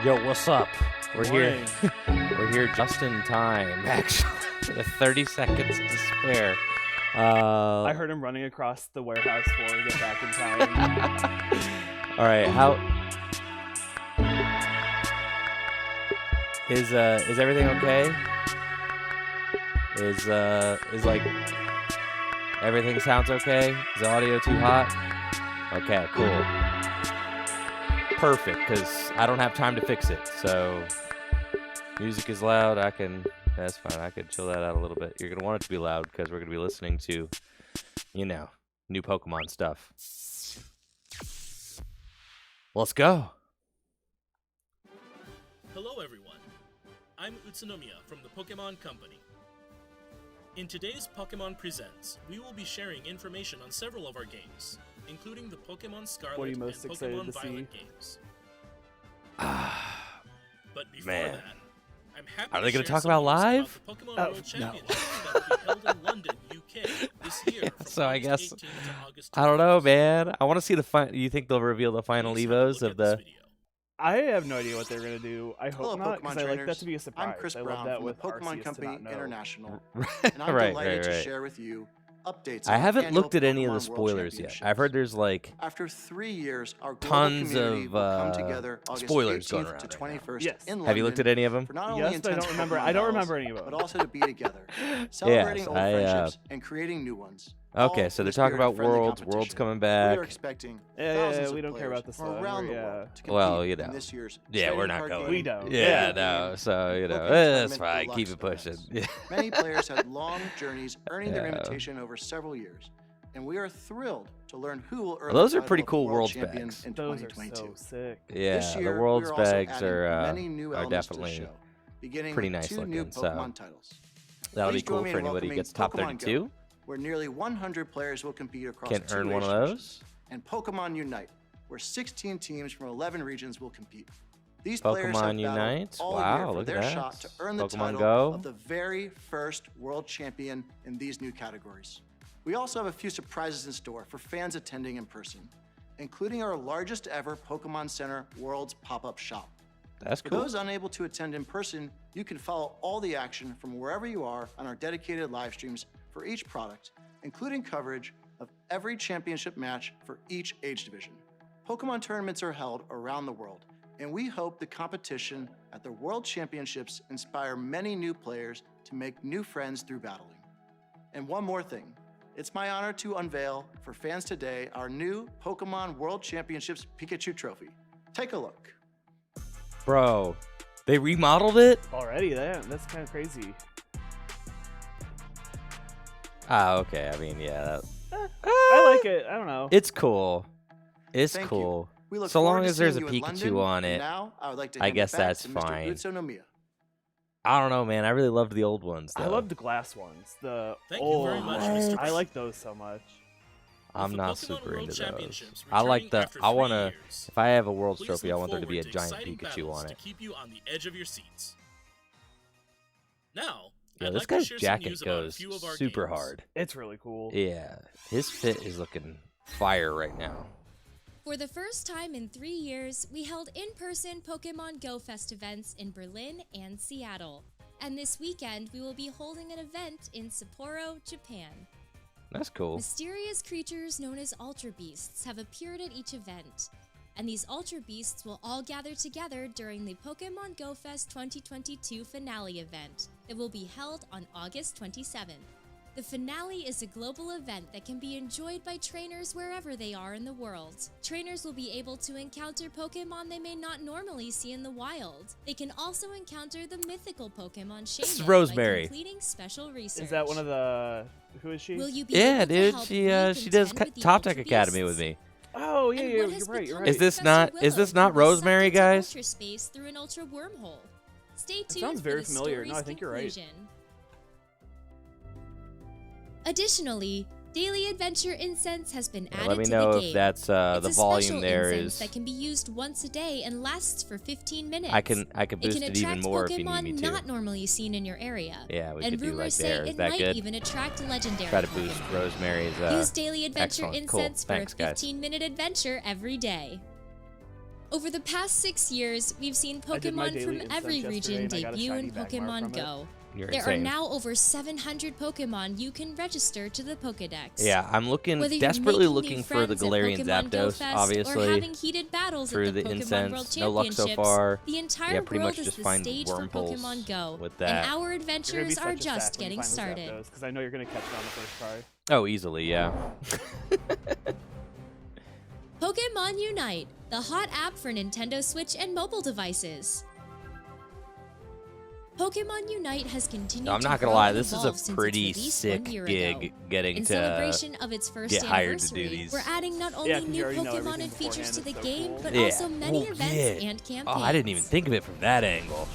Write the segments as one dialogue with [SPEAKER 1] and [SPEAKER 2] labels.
[SPEAKER 1] Yo, what's up? We're here. We're here just in time, actually, with 30 seconds to spare.
[SPEAKER 2] I heard him running across the warehouse floor to get back in time.
[SPEAKER 1] All right, how is everything okay? Is like everything sounds okay? Is the audio too hot? Okay, cool. Perfect, because I don't have time to fix it. So music is loud. That's fine. I could chill that out a little bit. You're gonna want it to be loud because we're gonna be listening to, new Pokemon stuff. Let's go.
[SPEAKER 3] Hello everyone, I'm Utsunomiya from the Pokémon Company. In today's Pokémon Presents, we will be sharing information on several of our games, including the Pokémon Scarlet and Pokémon Violet games. But before that, I'm happy
[SPEAKER 1] Are they
[SPEAKER 3] going
[SPEAKER 1] to talk about live?
[SPEAKER 3] About the Pokémon World Championships that will be held in London, UK this year from
[SPEAKER 1] So I guess,
[SPEAKER 3] August 18th to August 21st.
[SPEAKER 1] I don't know, man. I want to see the you think they'll reveal the final
[SPEAKER 3] Please have a
[SPEAKER 1] Evos
[SPEAKER 3] look
[SPEAKER 1] of
[SPEAKER 3] at this
[SPEAKER 1] the...
[SPEAKER 3] video.
[SPEAKER 2] I have no idea what they're gonna do. I hope
[SPEAKER 4] Hello,
[SPEAKER 2] not,
[SPEAKER 4] Pokemon
[SPEAKER 2] because I like that
[SPEAKER 4] trainers.
[SPEAKER 2] to be a surprise.
[SPEAKER 4] I'm Chris
[SPEAKER 2] I
[SPEAKER 4] Brown
[SPEAKER 2] love that
[SPEAKER 4] from the
[SPEAKER 2] with
[SPEAKER 4] Pokemon
[SPEAKER 2] Arceus
[SPEAKER 4] Company
[SPEAKER 2] to not know.
[SPEAKER 4] International,
[SPEAKER 1] Right,
[SPEAKER 4] and I'm
[SPEAKER 1] right,
[SPEAKER 4] delighted to
[SPEAKER 1] right.
[SPEAKER 4] share with you updates.
[SPEAKER 1] I
[SPEAKER 4] on
[SPEAKER 1] haven't
[SPEAKER 4] annual
[SPEAKER 1] looked at any of the
[SPEAKER 4] Pokemon World
[SPEAKER 1] spoilers yet.
[SPEAKER 4] Championships.
[SPEAKER 1] I've heard there's like
[SPEAKER 4] After 3 years, our global
[SPEAKER 1] tons
[SPEAKER 4] community
[SPEAKER 1] of
[SPEAKER 4] will come together August
[SPEAKER 1] spoilers
[SPEAKER 4] 18th
[SPEAKER 1] going
[SPEAKER 4] to
[SPEAKER 1] around right
[SPEAKER 4] 21st
[SPEAKER 2] Yes.
[SPEAKER 4] in London.
[SPEAKER 1] Have you looked at any of them?
[SPEAKER 4] For not only
[SPEAKER 2] Yes, but I
[SPEAKER 4] intense
[SPEAKER 2] don't remember.
[SPEAKER 4] Pokemon
[SPEAKER 2] I don't
[SPEAKER 4] battles,
[SPEAKER 2] remember any of them.
[SPEAKER 4] but also to be together, celebrating
[SPEAKER 1] Yes,
[SPEAKER 4] old friendships and creating new ones.
[SPEAKER 1] Okay,
[SPEAKER 4] all
[SPEAKER 1] so
[SPEAKER 4] in
[SPEAKER 1] they're
[SPEAKER 4] the
[SPEAKER 1] talking
[SPEAKER 4] spirit of
[SPEAKER 1] about
[SPEAKER 4] friendly
[SPEAKER 1] Worlds
[SPEAKER 4] competition.
[SPEAKER 1] coming
[SPEAKER 4] We
[SPEAKER 1] back.
[SPEAKER 4] are expecting
[SPEAKER 2] Yeah,
[SPEAKER 4] thousands
[SPEAKER 2] we
[SPEAKER 4] of
[SPEAKER 2] don't care
[SPEAKER 4] players
[SPEAKER 2] about this
[SPEAKER 4] from
[SPEAKER 2] stuff.
[SPEAKER 4] around the
[SPEAKER 2] Yeah.
[SPEAKER 4] world to compete
[SPEAKER 1] Well,
[SPEAKER 4] in this year's
[SPEAKER 1] Yeah, we're
[SPEAKER 4] trading
[SPEAKER 1] not
[SPEAKER 4] card
[SPEAKER 1] going.
[SPEAKER 4] game,
[SPEAKER 2] We don't.
[SPEAKER 1] Yeah,
[SPEAKER 4] board
[SPEAKER 1] no,
[SPEAKER 4] game,
[SPEAKER 1] so,
[SPEAKER 4] and
[SPEAKER 1] that's
[SPEAKER 4] Pokémon
[SPEAKER 1] fine.
[SPEAKER 4] Tournament
[SPEAKER 1] Keep it
[SPEAKER 4] Deluxe
[SPEAKER 1] pushing.
[SPEAKER 4] events.
[SPEAKER 1] Yeah.
[SPEAKER 4] Many players had long journeys earning their
[SPEAKER 1] Yeah.
[SPEAKER 4] invitation over several years, and we are thrilled to learn who will earn
[SPEAKER 1] Well, those
[SPEAKER 4] the
[SPEAKER 1] are pretty
[SPEAKER 4] title of
[SPEAKER 1] cool
[SPEAKER 4] World
[SPEAKER 1] Worlds
[SPEAKER 4] Champion
[SPEAKER 1] bags.
[SPEAKER 4] in
[SPEAKER 2] Those are
[SPEAKER 4] 2022.
[SPEAKER 2] so sick.
[SPEAKER 1] Yeah,
[SPEAKER 4] This year,
[SPEAKER 1] the World's
[SPEAKER 4] we are also
[SPEAKER 1] bags
[SPEAKER 4] adding
[SPEAKER 1] are
[SPEAKER 4] many new elements to the
[SPEAKER 1] definitely
[SPEAKER 4] show, beginning
[SPEAKER 1] pretty
[SPEAKER 4] with
[SPEAKER 1] nice
[SPEAKER 4] 2 new
[SPEAKER 1] looking, so
[SPEAKER 4] Pokemon titles.
[SPEAKER 1] that'll be
[SPEAKER 4] Please join
[SPEAKER 1] cool
[SPEAKER 4] me
[SPEAKER 1] for
[SPEAKER 4] in
[SPEAKER 1] anybody who
[SPEAKER 4] welcoming
[SPEAKER 1] gets top
[SPEAKER 4] Pokemon
[SPEAKER 1] 32.
[SPEAKER 4] Go, where nearly 100 players will compete across
[SPEAKER 1] Can
[SPEAKER 4] 2
[SPEAKER 1] earn one
[SPEAKER 4] age
[SPEAKER 1] of
[SPEAKER 4] divisions,
[SPEAKER 1] those.
[SPEAKER 4] and Pokemon UNITE, where 16 teams from 11 regions will compete. These players have
[SPEAKER 1] Pokemon
[SPEAKER 4] battled
[SPEAKER 1] Unite?
[SPEAKER 4] all
[SPEAKER 1] Wow,
[SPEAKER 4] year for
[SPEAKER 1] look at
[SPEAKER 4] their
[SPEAKER 1] that.
[SPEAKER 4] shot to earn the
[SPEAKER 1] Pokemon
[SPEAKER 4] title
[SPEAKER 1] Go.
[SPEAKER 4] of the very first world champion in these new categories. We also have a few surprises in store for fans attending in person, including our largest ever Pokemon Center Worlds pop-up shop.
[SPEAKER 1] That's
[SPEAKER 4] For
[SPEAKER 1] cool.
[SPEAKER 4] those unable to attend in person, you can follow all the action from wherever you are on our dedicated live streams for each product, including coverage of every championship match for each age division. Pokemon tournaments are held around the world, and we hope the competition at the World Championships inspire many new players to make new friends through battling. And one more thing, it's my honor to unveil for fans today our new Pokemon World Championships Pikachu trophy. Take a look.
[SPEAKER 1] Bro, they remodeled it?
[SPEAKER 2] Already, that's kind of crazy.
[SPEAKER 1] Ah, okay. I mean, yeah.
[SPEAKER 2] I like it. I don't know.
[SPEAKER 1] It's cool. It's
[SPEAKER 4] Thank you.
[SPEAKER 1] cool.
[SPEAKER 4] We look
[SPEAKER 1] So
[SPEAKER 4] forward
[SPEAKER 1] long
[SPEAKER 4] to
[SPEAKER 1] as there's
[SPEAKER 4] seeing
[SPEAKER 1] a
[SPEAKER 4] you in
[SPEAKER 1] Pikachu
[SPEAKER 4] London,
[SPEAKER 1] on
[SPEAKER 4] and
[SPEAKER 1] it,
[SPEAKER 4] now I would like to
[SPEAKER 1] I
[SPEAKER 4] hand
[SPEAKER 1] guess
[SPEAKER 4] it back
[SPEAKER 1] that's
[SPEAKER 4] to Mr.
[SPEAKER 1] fine.
[SPEAKER 4] Utsunomiya.
[SPEAKER 1] I don't know, man. I really loved the old ones, though.
[SPEAKER 2] I love the glass ones. The
[SPEAKER 3] Thank you very
[SPEAKER 2] old
[SPEAKER 3] much,
[SPEAKER 2] ones.
[SPEAKER 3] Mr.
[SPEAKER 2] I like those so much.
[SPEAKER 1] I'm
[SPEAKER 3] With the
[SPEAKER 1] not
[SPEAKER 3] Pokemon
[SPEAKER 1] super
[SPEAKER 3] World
[SPEAKER 1] into those.
[SPEAKER 3] Championships
[SPEAKER 1] I like
[SPEAKER 3] returning
[SPEAKER 1] the.
[SPEAKER 3] after
[SPEAKER 1] I
[SPEAKER 3] 3
[SPEAKER 1] want to.
[SPEAKER 3] years,
[SPEAKER 1] If I have a World's
[SPEAKER 3] please
[SPEAKER 1] trophy, I
[SPEAKER 3] look
[SPEAKER 1] want there to be a
[SPEAKER 3] forward to
[SPEAKER 1] giant
[SPEAKER 3] exciting
[SPEAKER 1] Pikachu
[SPEAKER 3] battles
[SPEAKER 1] on
[SPEAKER 3] to
[SPEAKER 1] it.
[SPEAKER 3] keep you on the edge of your seats. Now,
[SPEAKER 1] Yeah,
[SPEAKER 3] I'd
[SPEAKER 1] this
[SPEAKER 3] like to
[SPEAKER 1] guy's
[SPEAKER 3] share some
[SPEAKER 1] jacket
[SPEAKER 3] news about a
[SPEAKER 1] goes
[SPEAKER 3] few of our
[SPEAKER 1] super
[SPEAKER 3] games.
[SPEAKER 1] hard.
[SPEAKER 2] It's really cool.
[SPEAKER 1] Yeah, his fit is looking fire right now.
[SPEAKER 5] For the first time in 3 years, we held in-person Pokémon GO Fest events in Berlin and Seattle. And this weekend, we will be holding an event in Sapporo, Japan.
[SPEAKER 1] That's cool.
[SPEAKER 5] Mysterious creatures known as Ultra Beasts have appeared at each event. And these Ultra Beasts will all gather together during the Pokémon GO Fest 2022 finale event that will be held on August 27th. The finale is a global event that can be enjoyed by trainers wherever they are in the world. Trainers will be able to encounter Pokemon they may not normally see in the wild. They can also encounter the mythical Pokemon
[SPEAKER 1] This is
[SPEAKER 5] Shaman
[SPEAKER 1] Rosemary.
[SPEAKER 5] by completing special research.
[SPEAKER 2] Is that one of the? Who is she?
[SPEAKER 5] Will you be
[SPEAKER 1] Yeah,
[SPEAKER 5] able to
[SPEAKER 1] dude.
[SPEAKER 5] help
[SPEAKER 1] She
[SPEAKER 5] me
[SPEAKER 1] she does
[SPEAKER 5] contend with the
[SPEAKER 1] Top
[SPEAKER 5] Ultra
[SPEAKER 1] Tech Academy
[SPEAKER 5] Beasts?
[SPEAKER 1] with me.
[SPEAKER 2] Oh yeah,
[SPEAKER 5] And
[SPEAKER 2] yeah,
[SPEAKER 5] what
[SPEAKER 2] you're
[SPEAKER 5] has
[SPEAKER 2] right. You're
[SPEAKER 5] become
[SPEAKER 2] right.
[SPEAKER 1] Is this
[SPEAKER 5] Professor
[SPEAKER 1] not-
[SPEAKER 5] Willow,
[SPEAKER 1] is this
[SPEAKER 5] who
[SPEAKER 1] not
[SPEAKER 5] was sucked
[SPEAKER 1] Rosemary,
[SPEAKER 5] into
[SPEAKER 1] guys?
[SPEAKER 5] Ultra space through an ultra wormhole. Stay tuned
[SPEAKER 2] sounds
[SPEAKER 5] for
[SPEAKER 2] very
[SPEAKER 5] the
[SPEAKER 2] familiar. No,
[SPEAKER 5] story's
[SPEAKER 2] I think you're right.
[SPEAKER 5] conclusion. Additionally, Daily Adventure Incense has been added
[SPEAKER 1] Let me
[SPEAKER 5] to
[SPEAKER 1] know
[SPEAKER 5] the
[SPEAKER 1] if
[SPEAKER 5] game.
[SPEAKER 1] that's the
[SPEAKER 5] It's a
[SPEAKER 1] volume
[SPEAKER 5] special
[SPEAKER 1] there
[SPEAKER 5] incense
[SPEAKER 1] is.
[SPEAKER 5] that can be used once a day and lasts for 15 minutes.
[SPEAKER 1] I can
[SPEAKER 5] It
[SPEAKER 1] boost
[SPEAKER 5] can
[SPEAKER 1] it even
[SPEAKER 5] attract
[SPEAKER 1] more if you
[SPEAKER 5] Pokemon
[SPEAKER 1] need me to.
[SPEAKER 5] not normally seen in your area.
[SPEAKER 1] Yeah, we
[SPEAKER 5] and
[SPEAKER 1] could do
[SPEAKER 5] rumors
[SPEAKER 1] like
[SPEAKER 5] say
[SPEAKER 1] there. Is
[SPEAKER 5] it
[SPEAKER 1] that
[SPEAKER 5] might
[SPEAKER 1] good?
[SPEAKER 5] even attract legendary
[SPEAKER 1] Try to boost
[SPEAKER 5] Pokemon.
[SPEAKER 1] Rosemary's.
[SPEAKER 5] Use Daily Adventure
[SPEAKER 1] excellent. Cool.
[SPEAKER 5] Incense
[SPEAKER 1] Thanks,
[SPEAKER 5] for a
[SPEAKER 1] guys.
[SPEAKER 5] 15-minute adventure every day. Over the past 6 years, we've seen
[SPEAKER 2] I did my
[SPEAKER 5] Pokemon
[SPEAKER 2] daily
[SPEAKER 5] from
[SPEAKER 2] incense
[SPEAKER 5] every
[SPEAKER 2] yesterday,
[SPEAKER 5] region
[SPEAKER 2] and I got a
[SPEAKER 5] debut in
[SPEAKER 2] shiny Magmar
[SPEAKER 5] Pokemon
[SPEAKER 2] from it.
[SPEAKER 5] Go.
[SPEAKER 1] You're
[SPEAKER 5] There
[SPEAKER 1] insane.
[SPEAKER 5] are now over 700 Pokemon you can register to the Pokedex.
[SPEAKER 1] Yeah, I'm looking
[SPEAKER 5] Whether you're
[SPEAKER 1] desperately
[SPEAKER 5] making
[SPEAKER 1] looking
[SPEAKER 5] new
[SPEAKER 1] for the
[SPEAKER 5] friends at
[SPEAKER 1] Galarian
[SPEAKER 5] Pokemon Go
[SPEAKER 1] Zapdos,
[SPEAKER 5] Fest, or
[SPEAKER 1] obviously.
[SPEAKER 5] having heated battles
[SPEAKER 1] Through
[SPEAKER 5] at the
[SPEAKER 1] the
[SPEAKER 5] Pokemon World
[SPEAKER 1] incense, no luck so
[SPEAKER 5] Championships,
[SPEAKER 1] far.
[SPEAKER 5] the entire
[SPEAKER 1] Yeah, pretty
[SPEAKER 5] world
[SPEAKER 1] much
[SPEAKER 5] is
[SPEAKER 1] just
[SPEAKER 5] the
[SPEAKER 1] find
[SPEAKER 5] stage for
[SPEAKER 1] wormholes
[SPEAKER 5] Pokemon Go,
[SPEAKER 1] with
[SPEAKER 5] and
[SPEAKER 1] that.
[SPEAKER 5] our
[SPEAKER 2] You're gonna be
[SPEAKER 5] adventures
[SPEAKER 2] such
[SPEAKER 5] are
[SPEAKER 2] a
[SPEAKER 5] just
[SPEAKER 2] sack when you
[SPEAKER 5] getting
[SPEAKER 2] find the
[SPEAKER 5] started.
[SPEAKER 2] Zapdos, 'cause I know you're gonna catch it on the first try.
[SPEAKER 1] Oh, easily, yeah.
[SPEAKER 5] Pokémon UNITE, the hot app for Nintendo Switch and mobile devices. Pokémon UNITE has continued
[SPEAKER 1] No, I'm
[SPEAKER 5] to
[SPEAKER 1] not gonna
[SPEAKER 5] grow
[SPEAKER 1] lie,
[SPEAKER 5] and
[SPEAKER 1] this is
[SPEAKER 5] evolve
[SPEAKER 1] a
[SPEAKER 5] since its
[SPEAKER 1] pretty
[SPEAKER 5] release
[SPEAKER 1] sick
[SPEAKER 5] 1 year
[SPEAKER 1] gig
[SPEAKER 5] ago.
[SPEAKER 1] getting
[SPEAKER 5] In
[SPEAKER 1] to
[SPEAKER 5] celebration of its first
[SPEAKER 1] get hired to do
[SPEAKER 5] anniversary,
[SPEAKER 1] these.
[SPEAKER 5] we're adding not only
[SPEAKER 2] Yeah, 'cause you
[SPEAKER 5] new
[SPEAKER 2] already know
[SPEAKER 5] Pokemon
[SPEAKER 2] everything
[SPEAKER 5] and features to the
[SPEAKER 2] beforehand,
[SPEAKER 5] game,
[SPEAKER 2] it's so
[SPEAKER 5] but
[SPEAKER 2] cool.
[SPEAKER 5] also many
[SPEAKER 1] Well,
[SPEAKER 5] events
[SPEAKER 1] yeah.
[SPEAKER 5] and campaigns.
[SPEAKER 1] Oh, I didn't even think of it from that angle.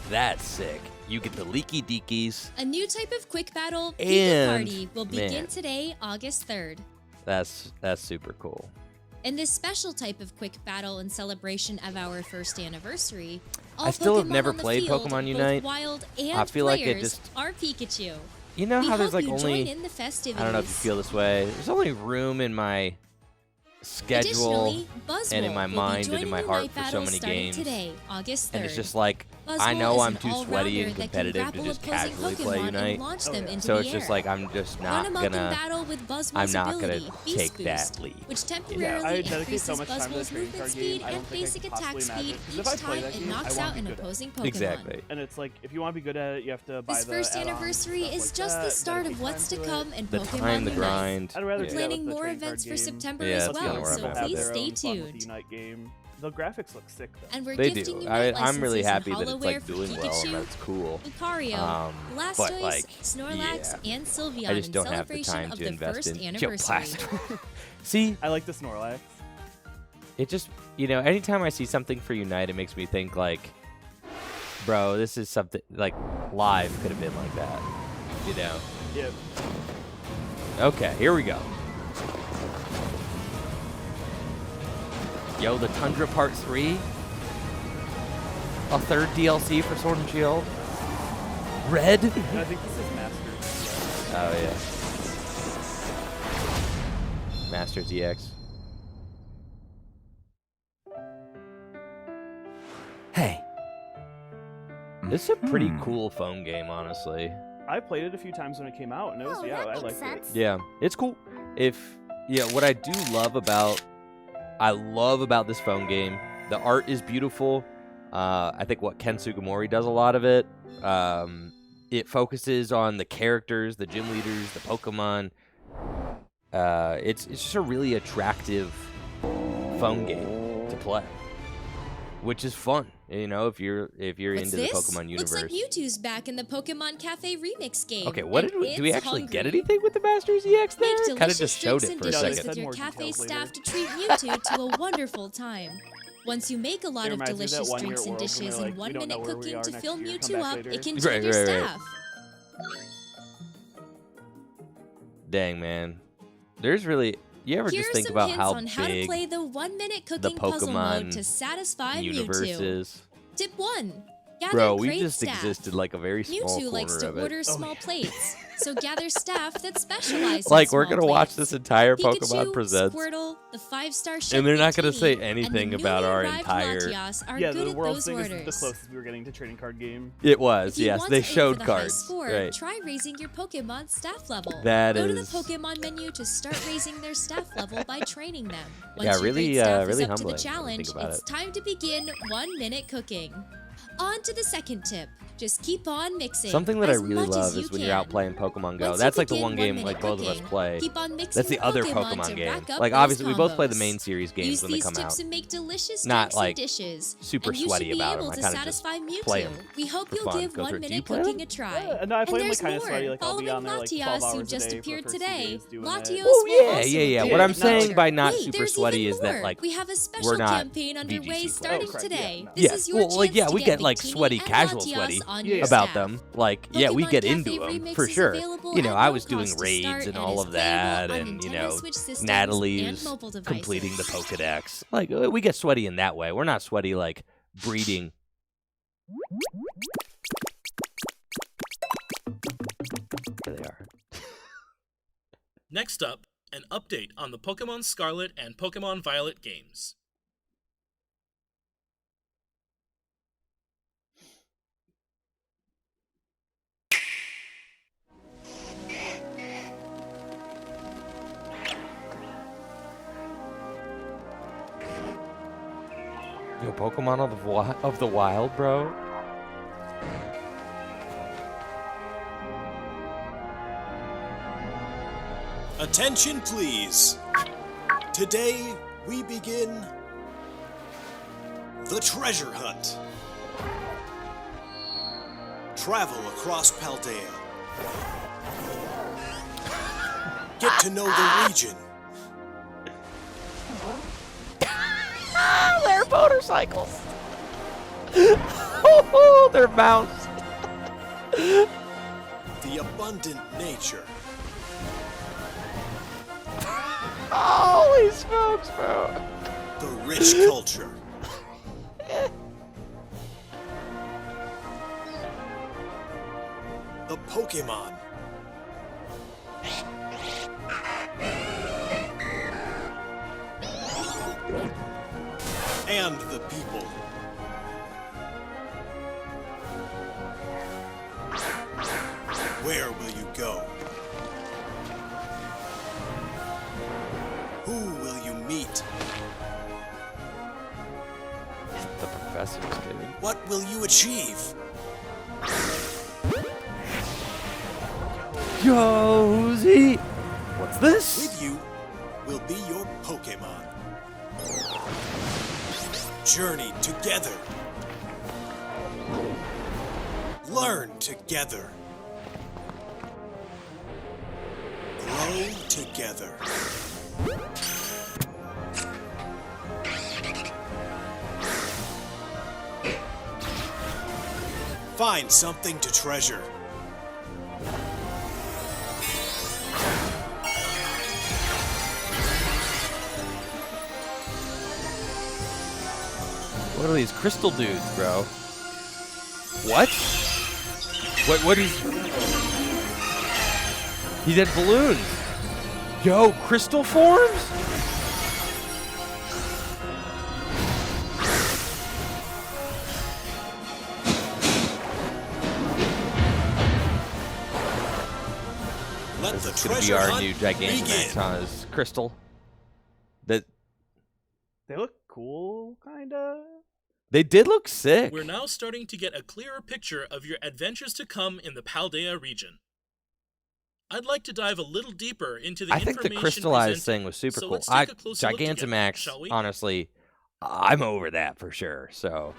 [SPEAKER 1] That's sick. You get the Leaky Deakies.
[SPEAKER 5] A new type of quick battle, Pika
[SPEAKER 1] And,
[SPEAKER 5] Party, will begin
[SPEAKER 1] man.
[SPEAKER 5] today, August 3rd.
[SPEAKER 1] That's super cool.
[SPEAKER 5] In this special type of quick battle in celebration of our first anniversary, all
[SPEAKER 1] I still have
[SPEAKER 5] Pokemon
[SPEAKER 1] never
[SPEAKER 5] on the
[SPEAKER 1] played
[SPEAKER 5] field,
[SPEAKER 1] Pokemon
[SPEAKER 5] both
[SPEAKER 1] Unite.
[SPEAKER 5] wild and
[SPEAKER 1] I feel like it
[SPEAKER 5] players,
[SPEAKER 1] just-
[SPEAKER 5] are Pikachu.
[SPEAKER 1] You know
[SPEAKER 5] We
[SPEAKER 1] how there's
[SPEAKER 5] hope
[SPEAKER 1] like
[SPEAKER 5] you
[SPEAKER 1] only
[SPEAKER 5] join in the festivities.
[SPEAKER 1] I don't know if you feel this way. There's only room in my schedule
[SPEAKER 5] Additionally, Buzzwole
[SPEAKER 1] and in my
[SPEAKER 5] will be
[SPEAKER 1] mind and in
[SPEAKER 5] joining
[SPEAKER 1] my
[SPEAKER 5] the
[SPEAKER 1] heart
[SPEAKER 5] night
[SPEAKER 1] for so
[SPEAKER 5] battle
[SPEAKER 1] many
[SPEAKER 5] starting
[SPEAKER 1] games.
[SPEAKER 5] Today, August 3rd.
[SPEAKER 1] and it's just like I
[SPEAKER 5] Buzzwole
[SPEAKER 1] know
[SPEAKER 5] is
[SPEAKER 1] I'm
[SPEAKER 5] an
[SPEAKER 1] too
[SPEAKER 5] all-rounder
[SPEAKER 1] sweaty and
[SPEAKER 5] that can
[SPEAKER 1] competitive to
[SPEAKER 5] grapple
[SPEAKER 1] just
[SPEAKER 5] opposing
[SPEAKER 1] casually
[SPEAKER 5] Pokemon
[SPEAKER 1] play
[SPEAKER 5] and
[SPEAKER 1] Unite.
[SPEAKER 5] launch them into
[SPEAKER 1] So
[SPEAKER 5] the
[SPEAKER 1] it's just
[SPEAKER 5] air.
[SPEAKER 1] like I'm just
[SPEAKER 5] Run
[SPEAKER 1] not
[SPEAKER 5] 'em up in
[SPEAKER 1] gonna
[SPEAKER 5] battle with Buzzwole's
[SPEAKER 1] I'm not
[SPEAKER 5] ability,
[SPEAKER 1] gonna
[SPEAKER 5] Beast
[SPEAKER 1] take
[SPEAKER 5] Boost,
[SPEAKER 1] that leap.
[SPEAKER 5] which
[SPEAKER 2] I
[SPEAKER 5] temporarily
[SPEAKER 2] dedicate
[SPEAKER 5] increases
[SPEAKER 2] so much time to the
[SPEAKER 5] Buzzwole's
[SPEAKER 2] trading
[SPEAKER 5] movement
[SPEAKER 2] card
[SPEAKER 5] speed
[SPEAKER 2] game, I don't
[SPEAKER 5] and
[SPEAKER 2] think I
[SPEAKER 5] basic
[SPEAKER 2] could
[SPEAKER 5] attack
[SPEAKER 2] possibly
[SPEAKER 5] speed
[SPEAKER 2] imagine. 'Cause
[SPEAKER 5] each
[SPEAKER 2] if I play
[SPEAKER 5] time
[SPEAKER 2] that
[SPEAKER 5] it
[SPEAKER 2] game, I
[SPEAKER 5] knocks
[SPEAKER 2] wanna
[SPEAKER 5] out
[SPEAKER 2] be
[SPEAKER 5] an
[SPEAKER 2] good at it.
[SPEAKER 5] opposing Pokemon.
[SPEAKER 1] Exactly.
[SPEAKER 2] And it's like, if you want to be good at it, you have to buy
[SPEAKER 5] This
[SPEAKER 2] the
[SPEAKER 5] first
[SPEAKER 2] add-ons and
[SPEAKER 5] anniversary
[SPEAKER 2] stuff
[SPEAKER 5] is
[SPEAKER 2] like
[SPEAKER 5] just
[SPEAKER 2] that,
[SPEAKER 5] the start
[SPEAKER 2] dedicate
[SPEAKER 5] of what's to
[SPEAKER 2] time
[SPEAKER 5] come in
[SPEAKER 1] The
[SPEAKER 5] Pokemon
[SPEAKER 1] time, the
[SPEAKER 5] Unite.
[SPEAKER 1] grind.
[SPEAKER 2] I'd rather
[SPEAKER 5] We're
[SPEAKER 2] do that
[SPEAKER 5] planning
[SPEAKER 2] with the
[SPEAKER 5] more
[SPEAKER 2] trading card
[SPEAKER 5] events for
[SPEAKER 2] game.
[SPEAKER 5] September
[SPEAKER 1] Yeah,
[SPEAKER 5] as
[SPEAKER 1] that's
[SPEAKER 5] well,
[SPEAKER 1] kinda where
[SPEAKER 5] so
[SPEAKER 1] I'm at
[SPEAKER 5] please
[SPEAKER 1] with it.
[SPEAKER 5] stay
[SPEAKER 2] Fun with the
[SPEAKER 5] tuned.
[SPEAKER 2] Unite game. The graphics look sick though.
[SPEAKER 5] And we're
[SPEAKER 1] They
[SPEAKER 5] gifting
[SPEAKER 1] do.
[SPEAKER 5] you
[SPEAKER 1] I'm really
[SPEAKER 5] licenses
[SPEAKER 1] happy
[SPEAKER 5] and
[SPEAKER 1] that it's like
[SPEAKER 5] Holoware for
[SPEAKER 1] doing well
[SPEAKER 5] Pikachu,
[SPEAKER 1] and that's cool.
[SPEAKER 5] Lucario,
[SPEAKER 1] But
[SPEAKER 5] Blastoise,
[SPEAKER 1] like,
[SPEAKER 5] Snorlax,
[SPEAKER 1] yeah.
[SPEAKER 5] and Sylveon
[SPEAKER 1] I just
[SPEAKER 5] in
[SPEAKER 1] don't have the
[SPEAKER 5] celebration
[SPEAKER 1] time
[SPEAKER 5] of
[SPEAKER 1] to
[SPEAKER 5] the
[SPEAKER 1] invest
[SPEAKER 5] first
[SPEAKER 1] in
[SPEAKER 5] anniversary.
[SPEAKER 1] plastic. See,
[SPEAKER 2] I like the Snorlax.
[SPEAKER 1] it just anytime I see something for Unite, it makes me think like, bro, this is something like live could have been like that.
[SPEAKER 2] Yeah.
[SPEAKER 1] Okay, here we go. Yo, the Tundra Part 3. A third DLC for Sword and Shield. Red.
[SPEAKER 2] And I think this is Masters.
[SPEAKER 1] Oh yeah. Masters EX. Hey. This is a pretty cool phone game, honestly.
[SPEAKER 2] I played it a few times when it came out, and it was
[SPEAKER 6] Oh,
[SPEAKER 2] yeah,
[SPEAKER 6] that
[SPEAKER 2] I
[SPEAKER 6] makes
[SPEAKER 2] liked
[SPEAKER 6] sense.
[SPEAKER 2] it.
[SPEAKER 1] Yeah, it's cool. What I do love about this phone game, the art is beautiful. I think what Ken Sugimori does a lot of it. It focuses on the characters, the gym leaders, the Pokemon. It's just a really attractive phone game to play, which is fun. If you're
[SPEAKER 5] What's
[SPEAKER 1] into
[SPEAKER 5] this?
[SPEAKER 1] the Pokemon universe.
[SPEAKER 5] Looks like Mewtwo's back in the Pokemon Cafe remix game.
[SPEAKER 1] Okay, what
[SPEAKER 5] and
[SPEAKER 1] do we
[SPEAKER 5] it's
[SPEAKER 1] actually get
[SPEAKER 5] hungry.
[SPEAKER 1] anything with the Masters EX there?
[SPEAKER 5] Make
[SPEAKER 1] Kind of
[SPEAKER 5] delicious
[SPEAKER 1] just showed
[SPEAKER 5] drinks
[SPEAKER 1] it
[SPEAKER 5] and
[SPEAKER 1] for a
[SPEAKER 2] No, they
[SPEAKER 5] dishes
[SPEAKER 2] said
[SPEAKER 5] with your
[SPEAKER 2] more
[SPEAKER 5] cafe
[SPEAKER 2] details
[SPEAKER 5] staff
[SPEAKER 2] later.
[SPEAKER 5] to treat Mewtwo to a wonderful time. Once you make a lot
[SPEAKER 2] It
[SPEAKER 5] of
[SPEAKER 2] reminds me of that
[SPEAKER 5] delicious
[SPEAKER 2] one
[SPEAKER 5] drinks
[SPEAKER 2] year
[SPEAKER 5] and
[SPEAKER 2] world when
[SPEAKER 5] dishes
[SPEAKER 2] they're
[SPEAKER 5] and
[SPEAKER 2] like, we don't know
[SPEAKER 5] 1-minute
[SPEAKER 2] where we
[SPEAKER 5] cooking
[SPEAKER 2] are
[SPEAKER 5] to
[SPEAKER 2] next
[SPEAKER 5] fill
[SPEAKER 2] year, come
[SPEAKER 5] Mewtwo
[SPEAKER 2] back
[SPEAKER 5] up,
[SPEAKER 2] later.
[SPEAKER 5] it can
[SPEAKER 1] Right,
[SPEAKER 5] join your
[SPEAKER 1] right, right.
[SPEAKER 5] staff.
[SPEAKER 1] Dang, man. There's really... You ever
[SPEAKER 5] Here
[SPEAKER 1] just
[SPEAKER 5] are
[SPEAKER 1] think
[SPEAKER 5] some
[SPEAKER 1] about
[SPEAKER 5] hints
[SPEAKER 1] how
[SPEAKER 5] on how to
[SPEAKER 1] big
[SPEAKER 5] play the 1-minute
[SPEAKER 1] the
[SPEAKER 5] cooking puzzle mode
[SPEAKER 1] Pokemon
[SPEAKER 5] to satisfy
[SPEAKER 1] universe
[SPEAKER 5] Mewtwo.
[SPEAKER 1] is?
[SPEAKER 5] Tip 1. Gather
[SPEAKER 1] Bro, we
[SPEAKER 5] crate
[SPEAKER 1] just
[SPEAKER 5] staff.
[SPEAKER 1] existed like a very small
[SPEAKER 5] Mewtwo likes
[SPEAKER 1] corner
[SPEAKER 5] to
[SPEAKER 1] of it.
[SPEAKER 5] order small plates, so gather staff that specialize in
[SPEAKER 1] Like, we're
[SPEAKER 5] small
[SPEAKER 1] gonna watch
[SPEAKER 5] plates.
[SPEAKER 1] this entire
[SPEAKER 5] Pikachu,
[SPEAKER 1] Pokemon Presents,
[SPEAKER 5] Squirtle, the 5-star
[SPEAKER 1] and they're not gonna
[SPEAKER 5] Chef
[SPEAKER 1] say
[SPEAKER 5] Martini,
[SPEAKER 1] anything
[SPEAKER 5] and the
[SPEAKER 1] about
[SPEAKER 5] newly
[SPEAKER 1] our
[SPEAKER 5] arrived
[SPEAKER 1] entire...
[SPEAKER 5] Latias are
[SPEAKER 2] Yeah,
[SPEAKER 5] good
[SPEAKER 2] the
[SPEAKER 5] at
[SPEAKER 2] world
[SPEAKER 5] those
[SPEAKER 2] thing is
[SPEAKER 5] orders.
[SPEAKER 2] the closest we were getting to trading card game.
[SPEAKER 1] It was,
[SPEAKER 5] If you
[SPEAKER 1] yes.
[SPEAKER 5] want
[SPEAKER 1] They
[SPEAKER 5] to aim
[SPEAKER 1] showed
[SPEAKER 5] for the
[SPEAKER 1] cards.
[SPEAKER 5] High score,
[SPEAKER 1] Right.
[SPEAKER 5] try raising your Pokemon staff level.
[SPEAKER 1] That
[SPEAKER 5] Go
[SPEAKER 1] is-
[SPEAKER 5] to the Pokemon menu to start raising their staff level by training them. Once
[SPEAKER 1] Yeah,
[SPEAKER 5] your
[SPEAKER 1] really,
[SPEAKER 5] great staff
[SPEAKER 1] really
[SPEAKER 5] is up to the
[SPEAKER 1] humbling when you
[SPEAKER 5] challenge,
[SPEAKER 1] think about
[SPEAKER 5] it's
[SPEAKER 1] it.
[SPEAKER 5] time to begin 1-minute cooking. On to the second tip. Just keep on mixing.
[SPEAKER 1] Something that I
[SPEAKER 5] as
[SPEAKER 1] really
[SPEAKER 5] much as
[SPEAKER 1] love
[SPEAKER 5] you
[SPEAKER 1] is when
[SPEAKER 5] can.
[SPEAKER 1] you're out playing Pokemon Go.
[SPEAKER 5] Once
[SPEAKER 1] That's
[SPEAKER 5] you
[SPEAKER 1] like the
[SPEAKER 5] begin
[SPEAKER 1] one game
[SPEAKER 5] 1-minute
[SPEAKER 1] like both of us
[SPEAKER 5] cooking,
[SPEAKER 1] play.
[SPEAKER 5] Keep on mixing
[SPEAKER 1] That's the other
[SPEAKER 5] Pokemon
[SPEAKER 1] Pokemon
[SPEAKER 5] to
[SPEAKER 1] game.
[SPEAKER 5] rack up
[SPEAKER 1] Like,
[SPEAKER 5] those
[SPEAKER 1] obviously, we both play the
[SPEAKER 5] combos.
[SPEAKER 1] main series games
[SPEAKER 5] Use
[SPEAKER 1] when they
[SPEAKER 5] these
[SPEAKER 1] come
[SPEAKER 5] tips
[SPEAKER 1] out.
[SPEAKER 5] to make delicious
[SPEAKER 1] Not,
[SPEAKER 5] drinks
[SPEAKER 1] like,
[SPEAKER 5] and dishes.
[SPEAKER 1] super
[SPEAKER 5] and you
[SPEAKER 1] sweaty
[SPEAKER 5] should be
[SPEAKER 1] about
[SPEAKER 5] able
[SPEAKER 1] 'em. I
[SPEAKER 5] to
[SPEAKER 1] kinda just
[SPEAKER 5] satisfy
[SPEAKER 1] play
[SPEAKER 5] Mewtwo.
[SPEAKER 1] 'em
[SPEAKER 5] We hope
[SPEAKER 1] for
[SPEAKER 5] you'll
[SPEAKER 1] fun.
[SPEAKER 5] give
[SPEAKER 1] Go through it. Do you
[SPEAKER 5] 1-minute
[SPEAKER 1] play
[SPEAKER 5] cooking
[SPEAKER 1] them?
[SPEAKER 5] a try.
[SPEAKER 2] Yeah, no, I play them,
[SPEAKER 5] and
[SPEAKER 2] like,
[SPEAKER 5] there's
[SPEAKER 2] kinda
[SPEAKER 5] more.
[SPEAKER 2] sweaty, like, I'll
[SPEAKER 5] Following
[SPEAKER 2] be on there, like, 12
[SPEAKER 5] Latias, who
[SPEAKER 2] hours a
[SPEAKER 5] just
[SPEAKER 2] day for the
[SPEAKER 5] appeared
[SPEAKER 2] first few
[SPEAKER 5] today,
[SPEAKER 2] days doing
[SPEAKER 5] Latios
[SPEAKER 2] it.
[SPEAKER 1] Oh,
[SPEAKER 5] will
[SPEAKER 1] yeah,
[SPEAKER 5] also
[SPEAKER 1] yeah.
[SPEAKER 5] appear
[SPEAKER 1] What I'm
[SPEAKER 5] in the
[SPEAKER 1] saying
[SPEAKER 5] future.
[SPEAKER 1] by not
[SPEAKER 5] Wait,
[SPEAKER 1] super
[SPEAKER 5] there's
[SPEAKER 1] sweaty
[SPEAKER 5] even
[SPEAKER 1] is that,
[SPEAKER 5] more.
[SPEAKER 1] like,
[SPEAKER 5] we have a
[SPEAKER 1] we're
[SPEAKER 5] special
[SPEAKER 1] not
[SPEAKER 5] campaign underway
[SPEAKER 1] VGC
[SPEAKER 5] starting
[SPEAKER 2] players.
[SPEAKER 5] today.
[SPEAKER 2] Oh, crap,
[SPEAKER 5] This
[SPEAKER 1] yeah.
[SPEAKER 5] is your
[SPEAKER 1] Well, like,
[SPEAKER 5] chance
[SPEAKER 1] yeah,
[SPEAKER 5] to
[SPEAKER 1] we get, like,
[SPEAKER 5] Victini
[SPEAKER 1] sweaty,
[SPEAKER 5] and
[SPEAKER 1] casual
[SPEAKER 5] Latias
[SPEAKER 1] sweaty.
[SPEAKER 5] on your
[SPEAKER 1] about
[SPEAKER 5] staff.
[SPEAKER 1] them. Like, yeah, we
[SPEAKER 5] Pokemon
[SPEAKER 1] get
[SPEAKER 5] Cafe
[SPEAKER 1] into them
[SPEAKER 5] Remix
[SPEAKER 1] for
[SPEAKER 5] is
[SPEAKER 1] sure.
[SPEAKER 5] available
[SPEAKER 1] You know,
[SPEAKER 5] at
[SPEAKER 1] I
[SPEAKER 5] no
[SPEAKER 1] was doing
[SPEAKER 5] cost to
[SPEAKER 1] raids
[SPEAKER 5] start
[SPEAKER 1] and
[SPEAKER 5] and
[SPEAKER 1] all
[SPEAKER 5] is
[SPEAKER 1] of that,
[SPEAKER 5] playable on
[SPEAKER 1] and you
[SPEAKER 5] Nintendo
[SPEAKER 1] know,
[SPEAKER 5] Switch systems
[SPEAKER 1] Natalie's
[SPEAKER 5] and mobile devices.
[SPEAKER 1] completing the Pokedex. Like, we get sweaty in that way. We're not sweaty like breeding. There they are.
[SPEAKER 3] Next up, an update on the Pokémon Scarlet and Pokémon Violet games.
[SPEAKER 1] Yo, Pokemon of the Wild, bro.
[SPEAKER 6] Attention, please. Today, we begin the treasure hunt. Travel across Paldea. Get to know the region.
[SPEAKER 1] They're motorcycles. Oh, they're mounts.
[SPEAKER 6] The abundant nature.
[SPEAKER 1] Holy smokes, bro.
[SPEAKER 6] The rich culture. The Pokémon. And the people. Where will you go? Who will you meet?
[SPEAKER 1] The professors, dude.
[SPEAKER 6] What will you achieve?
[SPEAKER 1] Josie! What's this?
[SPEAKER 6] With you will be your Pokémon. Journey together. Learn together. Grow together. Find something to treasure.
[SPEAKER 1] What are these crystal dudes, bro? What? What is... He did balloons. Yo, crystal forms?
[SPEAKER 6] Let the
[SPEAKER 1] This is gonna be
[SPEAKER 6] treasure
[SPEAKER 1] our
[SPEAKER 6] hunt
[SPEAKER 1] new Gigantamax,
[SPEAKER 6] begin.
[SPEAKER 1] huh? Is crystal. That
[SPEAKER 2] They look cool, kinda.
[SPEAKER 1] they did look sick.
[SPEAKER 3] We're now starting to get a clearer picture of your adventures to come in the Paldea region. I'd like to dive a little deeper into the
[SPEAKER 1] I think the
[SPEAKER 3] information
[SPEAKER 1] crystallized
[SPEAKER 3] presented.
[SPEAKER 1] thing was super
[SPEAKER 3] So
[SPEAKER 1] cool.
[SPEAKER 3] let's take a closer look together,
[SPEAKER 1] Gigantamax,
[SPEAKER 3] shall we?
[SPEAKER 1] honestly, I'm over that for sure. So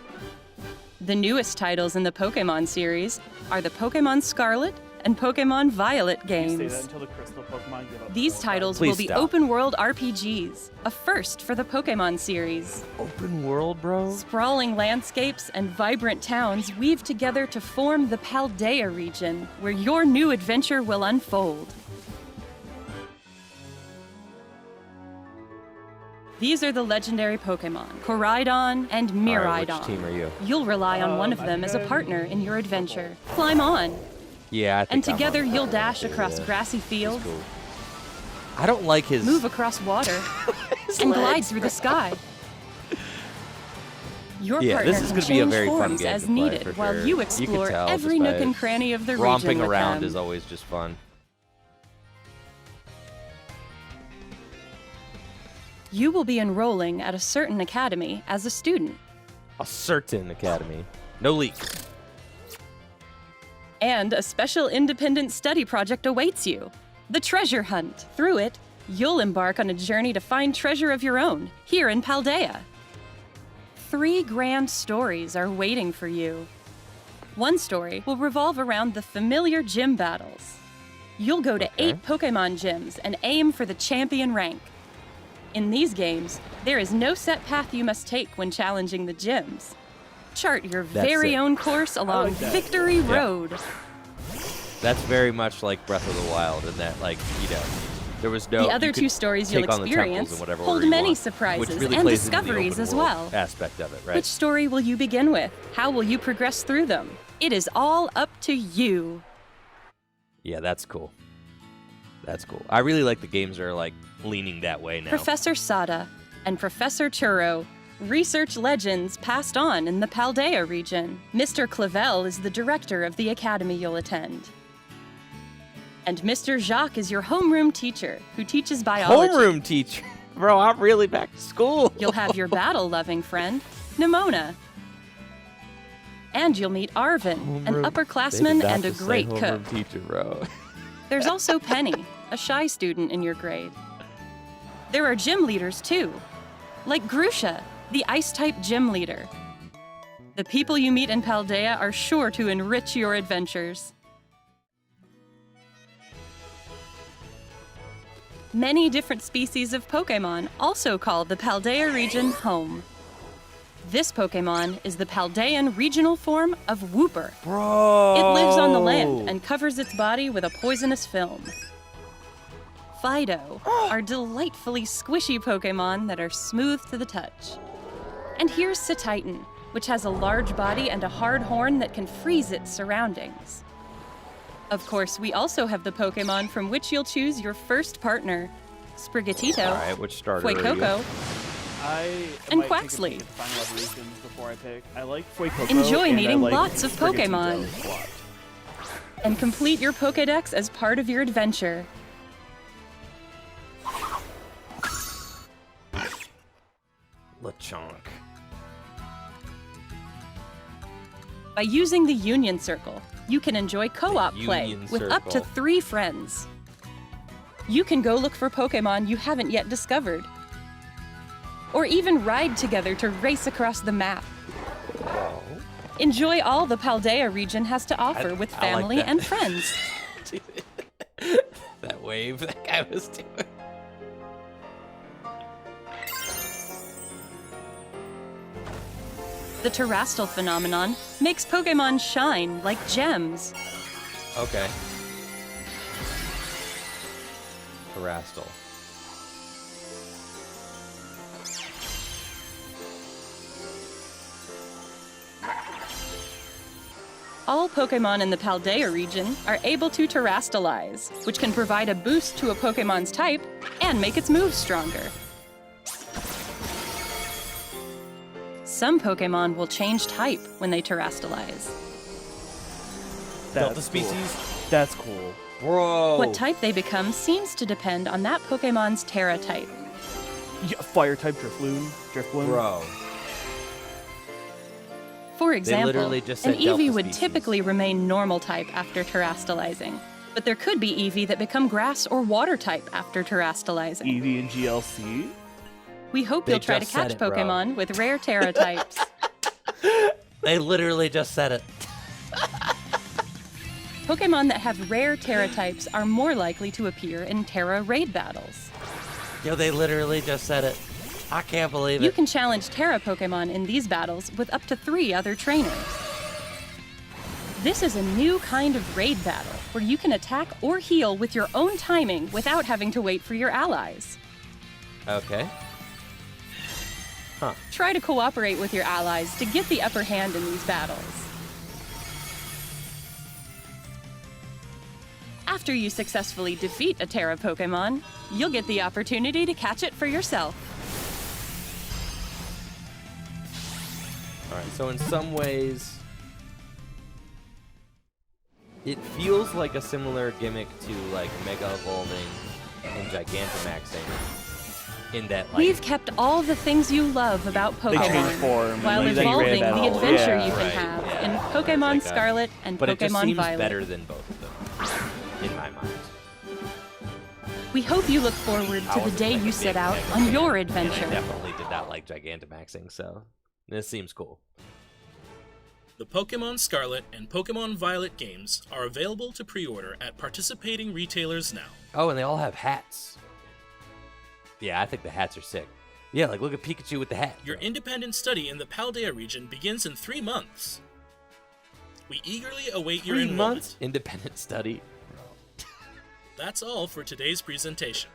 [SPEAKER 7] The newest titles in the Pokémon series are the Pokémon Scarlet and Pokémon Violet
[SPEAKER 2] You say that
[SPEAKER 7] games.
[SPEAKER 2] until the crystal Pokemon give up.
[SPEAKER 7] These
[SPEAKER 2] full
[SPEAKER 7] titles
[SPEAKER 1] Please
[SPEAKER 7] will be
[SPEAKER 1] stop.
[SPEAKER 7] open-world RPGs, a first for the Pokémon series.
[SPEAKER 1] open world, bro.
[SPEAKER 7] Sprawling landscapes and vibrant towns weave together to form the Paldea region, where your new adventure will unfold. These are the legendary Pokémon, Koraidon and
[SPEAKER 1] All right,
[SPEAKER 7] Miraidon.
[SPEAKER 1] which team are you?
[SPEAKER 7] You'll rely on one of
[SPEAKER 2] I'm
[SPEAKER 7] them as a
[SPEAKER 2] good.
[SPEAKER 7] partner in your adventure. Climb on,
[SPEAKER 1] Yeah, I think
[SPEAKER 7] and
[SPEAKER 1] I'm
[SPEAKER 7] together
[SPEAKER 1] on
[SPEAKER 7] you'll
[SPEAKER 1] that.
[SPEAKER 7] dash across
[SPEAKER 1] Yeah,
[SPEAKER 7] grassy
[SPEAKER 1] he's
[SPEAKER 7] fields,
[SPEAKER 1] cool. I don't like his.
[SPEAKER 7] move across water, and glide through the sky. Your
[SPEAKER 1] Yeah,
[SPEAKER 7] partner
[SPEAKER 1] this is
[SPEAKER 7] can
[SPEAKER 1] gonna be a
[SPEAKER 7] change
[SPEAKER 1] very fun
[SPEAKER 7] forms
[SPEAKER 1] game
[SPEAKER 7] as
[SPEAKER 1] to play,
[SPEAKER 7] needed
[SPEAKER 1] for
[SPEAKER 7] while
[SPEAKER 1] sure.
[SPEAKER 7] you
[SPEAKER 1] can
[SPEAKER 7] explore
[SPEAKER 1] tell
[SPEAKER 7] every
[SPEAKER 1] just
[SPEAKER 7] nook
[SPEAKER 1] by
[SPEAKER 7] and cranny of the
[SPEAKER 1] romping
[SPEAKER 7] region with
[SPEAKER 1] around
[SPEAKER 7] them.
[SPEAKER 1] is always just fun.
[SPEAKER 7] You will be enrolling at a certain academy as a student,
[SPEAKER 1] A certain academy. No leaks.
[SPEAKER 7] and a special independent study project awaits you, the Treasure Hunt. Through it, you'll embark on a journey to find treasure of your own here in Paldea. 3 grand stories are waiting for you. One story will revolve around the familiar gym battles. You'll go to 8 Pokémon gyms and aim for the champion rank. In these games, there is no set path you must take when challenging the gyms. Chart your
[SPEAKER 1] That's
[SPEAKER 7] very
[SPEAKER 1] it.
[SPEAKER 7] own course along
[SPEAKER 2] like that.
[SPEAKER 7] Victory Road.
[SPEAKER 1] That's very much like Breath of the Wild in that, like, there was no.
[SPEAKER 7] The other
[SPEAKER 1] you
[SPEAKER 7] two
[SPEAKER 1] could
[SPEAKER 7] stories
[SPEAKER 1] take
[SPEAKER 7] you'll
[SPEAKER 1] on the temples
[SPEAKER 7] experience
[SPEAKER 1] in whatever
[SPEAKER 7] hold
[SPEAKER 1] order you
[SPEAKER 7] many
[SPEAKER 1] want,
[SPEAKER 7] surprises
[SPEAKER 1] which really
[SPEAKER 7] and
[SPEAKER 1] plays into the
[SPEAKER 7] discoveries
[SPEAKER 1] open
[SPEAKER 7] as
[SPEAKER 1] world
[SPEAKER 7] well.
[SPEAKER 1] aspect of it, right?
[SPEAKER 7] Which story will you begin with? How will you progress through them? It is all up to you.
[SPEAKER 1] Yeah, that's cool. That's cool. I really like the games that are like leaning that way now.
[SPEAKER 7] Professor Sada and Professor Churro, research legends passed on in the Paldea region. Mr. Clavel is the director of the academy you'll attend. And Mr. Jacques is your homeroom teacher who teaches biology.
[SPEAKER 1] Homeroom teacher. Bro, I'm really back to school.
[SPEAKER 7] You'll have your battle-loving friend, Nimona. And you'll meet Arvin, an upperclassman and a great cook.
[SPEAKER 1] Teacher, bro.
[SPEAKER 7] There's also Penny, a shy student in your grade. There are gym leaders too, like Grusha, the Ice-type gym leader. The people you meet in Paldea are sure to enrich your adventures. Many different species of Pokémon also call the Paldea region home. This Pokémon is the Paldean regional form of Wooper.
[SPEAKER 1] Bro.
[SPEAKER 7] It lives on the land and covers its body with a poisonous film. Fido are delightfully squishy Pokémon that are smooth to the touch. And here's Cetitan, which has a large body and a hard horn that can freeze its surroundings. Of course, we also have the Pokémon from which you'll choose your first partner. Sprigatito,
[SPEAKER 1] All right, which starter are you?
[SPEAKER 7] Fuecoco,
[SPEAKER 2] I
[SPEAKER 7] And
[SPEAKER 2] might take a
[SPEAKER 7] Quaxley.
[SPEAKER 2] peek at the final evolutions before I pick. I like Fuecoco.
[SPEAKER 7] Enjoy
[SPEAKER 2] and I
[SPEAKER 7] meeting
[SPEAKER 2] like
[SPEAKER 7] lots of
[SPEAKER 2] Sprigatito
[SPEAKER 7] Pokémon.
[SPEAKER 2] a lot.
[SPEAKER 7] and complete your Pokédex as part of your adventure.
[SPEAKER 1] Lechonk.
[SPEAKER 7] By using the Union Circle, you can enjoy co-op play
[SPEAKER 1] Union
[SPEAKER 7] with up to
[SPEAKER 1] Circle.
[SPEAKER 7] 3 friends. You can go look for Pokémon you haven't yet discovered. Or even ride together to race across the map. Enjoy all the Paldea region has to offer with
[SPEAKER 1] I like
[SPEAKER 7] family
[SPEAKER 1] that.
[SPEAKER 7] and friends.
[SPEAKER 1] That wave that guy was doing.
[SPEAKER 7] The Terastal phenomenon makes Pokémon shine like gems.
[SPEAKER 1] Okay. Terastal.
[SPEAKER 7] All Pokémon in the Paldea region are able to Terastalize, which can provide a boost to a Pokémon's type and make its moves stronger. Some Pokémon will change type when they Terastalize.
[SPEAKER 1] Delta
[SPEAKER 2] That's
[SPEAKER 1] species?
[SPEAKER 2] Cool. That's cool.
[SPEAKER 1] Bro.
[SPEAKER 7] What type they become seems to depend on that Pokémon's Terra type.
[SPEAKER 2] Yeah, fire type Drifloon.
[SPEAKER 1] Bro.
[SPEAKER 7] For example,
[SPEAKER 1] literally just
[SPEAKER 7] an
[SPEAKER 1] said Delta
[SPEAKER 7] Eevee would
[SPEAKER 1] species.
[SPEAKER 7] typically remain normal type after Terastalizing, but there could be Eevee that become grass or water type after Terastalizing.
[SPEAKER 2] Eevee and GLC.
[SPEAKER 7] We hope
[SPEAKER 1] They
[SPEAKER 7] you'll try to
[SPEAKER 1] just said
[SPEAKER 7] catch
[SPEAKER 1] it, bro.
[SPEAKER 7] Pokémon with rare Terra types.
[SPEAKER 1] They literally just said it.
[SPEAKER 7] Pokémon that have rare Terra types are more likely to appear in Terra raid battles.
[SPEAKER 1] Yo, they literally just said it. I can't believe
[SPEAKER 7] You
[SPEAKER 1] it.
[SPEAKER 7] can challenge Terra Pokémon in these battles with up to 3 other trainers. This is a new kind of raid battle where you can attack or heal with your own timing without having to wait for your allies.
[SPEAKER 1] Okay.
[SPEAKER 7] Try to cooperate with your allies to get the upper hand in these battles. After you successfully defeat a Terra Pokémon, you'll get the opportunity to catch it for yourself.
[SPEAKER 1] All right. So in some ways, it feels like a similar gimmick to like Mega Evolving and Gigantamaxing. In that, like,
[SPEAKER 7] We've kept all the things you love about
[SPEAKER 2] They
[SPEAKER 7] Pokemon
[SPEAKER 2] change form.
[SPEAKER 7] while
[SPEAKER 2] like, they
[SPEAKER 7] evolving
[SPEAKER 2] ran
[SPEAKER 7] the
[SPEAKER 2] battle.
[SPEAKER 7] adventure
[SPEAKER 2] Yeah.
[SPEAKER 7] you can
[SPEAKER 1] Right,
[SPEAKER 7] have
[SPEAKER 1] yeah.
[SPEAKER 7] in Pokemon
[SPEAKER 1] Like,
[SPEAKER 7] Scarlet and
[SPEAKER 1] but it just
[SPEAKER 7] Pokemon
[SPEAKER 1] seems
[SPEAKER 7] Violet.
[SPEAKER 1] better than both of them, in my mind.
[SPEAKER 7] We hope you look forward
[SPEAKER 1] I
[SPEAKER 7] to the
[SPEAKER 1] wasn't,
[SPEAKER 7] day
[SPEAKER 1] like, a
[SPEAKER 7] you
[SPEAKER 1] big
[SPEAKER 7] set out
[SPEAKER 1] Mega
[SPEAKER 7] on
[SPEAKER 1] fan,
[SPEAKER 7] your
[SPEAKER 1] and
[SPEAKER 7] adventure.
[SPEAKER 1] I definitely did not like Gigantamaxing, so this seems cool.
[SPEAKER 3] The Pokemon Scarlet and Pokemon Violet games are available to pre-order at participating retailers now.
[SPEAKER 1] Oh, and they all have hats. Yeah, I think the hats are sick. Yeah, like look at Pikachu with the hat.
[SPEAKER 3] Your independent study in the Paldea region begins in 3 months. We eagerly await your
[SPEAKER 1] 3
[SPEAKER 3] enrollment.
[SPEAKER 1] months independent study.
[SPEAKER 3] That's all for today's presentation.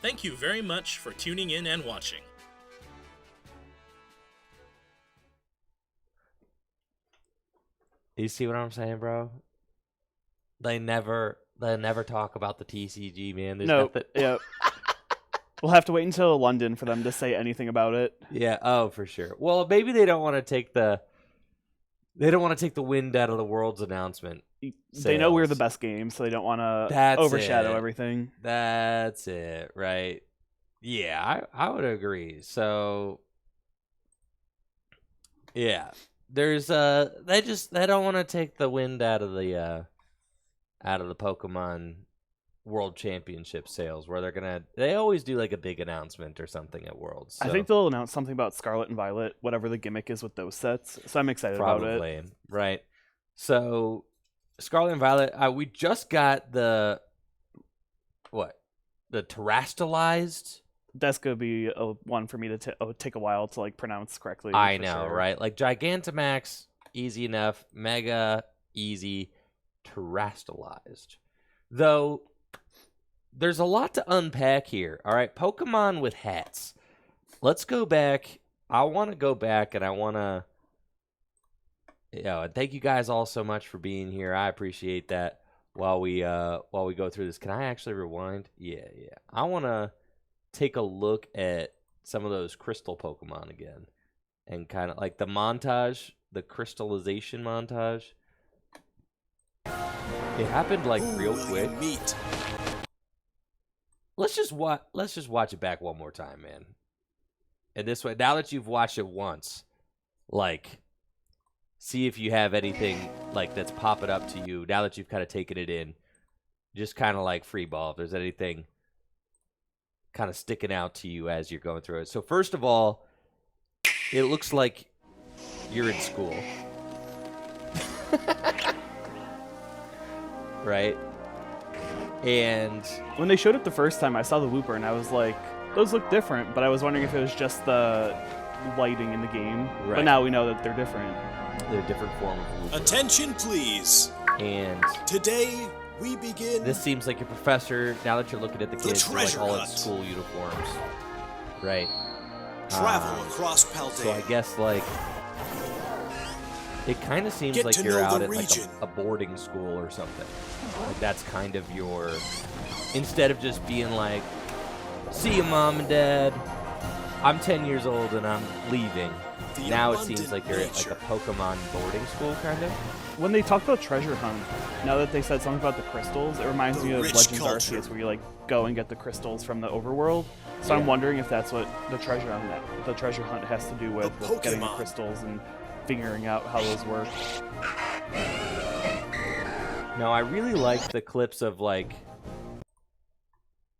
[SPEAKER 3] Thank you very much for tuning in and watching.
[SPEAKER 1] You see what I'm saying, bro? They never talk about the TCG, man. There's nothing.
[SPEAKER 2] Yep. We'll have to wait until London for them to say anything about it.
[SPEAKER 1] Yeah, oh, for sure. Well, maybe they don't want to take the wind out of the world's announcement.
[SPEAKER 2] They know we're the best game, so they don't want to overshadow everything.
[SPEAKER 1] That's it, right? Yeah, I would agree. So, yeah, there's they don't want to take the wind out of the Pokemon World Championship sales, where they always do like a big announcement or something at Worlds. So.
[SPEAKER 2] I think they'll announce something about Scarlet and Violet, whatever the gimmick is with those sets. So I'm excited about it.
[SPEAKER 1] Right. So Scarlet and Violet, we just got the terrestrialized.
[SPEAKER 2] That's gonna be one for me to take a while to like pronounce correctly.
[SPEAKER 1] I know, right? Like Gigantamax, easy enough. Mega, easy. Terrestrialized, though. There's a lot to unpack here. All right, Pokemon with hats. Let's go back. I want to go back, and I want to, and thank you guys all so much for being here. I appreciate that. While we go through this, can I actually rewind? Yeah. I want to take a look at some of those crystal Pokemon again, and kind of like the montage, the crystallization montage. It happened like real quick. Let's just watch it back one more time, man. And this way, now that you've watched it once, like, see if you have anything like that's popping up to you now that you've kind of taken it in. Just kind of like free ball. If there's anything kind of sticking out to you as you're going through it. So first of all, it looks like you're in school, right? And
[SPEAKER 2] when they showed it the first time, I saw the Wooper, and I was like, those look different, but I was wondering if it was just the lighting in the game. Right. But now we know that they're different.
[SPEAKER 1] They're a different form of Wooper.
[SPEAKER 6] Attention, please.
[SPEAKER 1] And
[SPEAKER 6] today, we begin...
[SPEAKER 1] This seems like your professor, now that you're looking at the kids, in like all in
[SPEAKER 6] hunt.
[SPEAKER 1] School uniforms. Right.
[SPEAKER 6] Travel across Paldea.
[SPEAKER 1] So I guess, like, it kind of seems like you're out at like a boarding school or something. Like that's kind of your, instead of just being like, see you, Mom and Dad, I'm 10 years old and I'm leaving. Now it seems like you're at like a Pokemon boarding school, kind of.
[SPEAKER 2] When they talk about treasure hunt, now that they said something about the crystals, it reminds me of Legends Arceus, where you like go and get the crystals from the overworld. So I'm wondering if that's what the treasure hunt has to do with getting the crystals and figuring out how those work.
[SPEAKER 1] No, I really like the clips of like,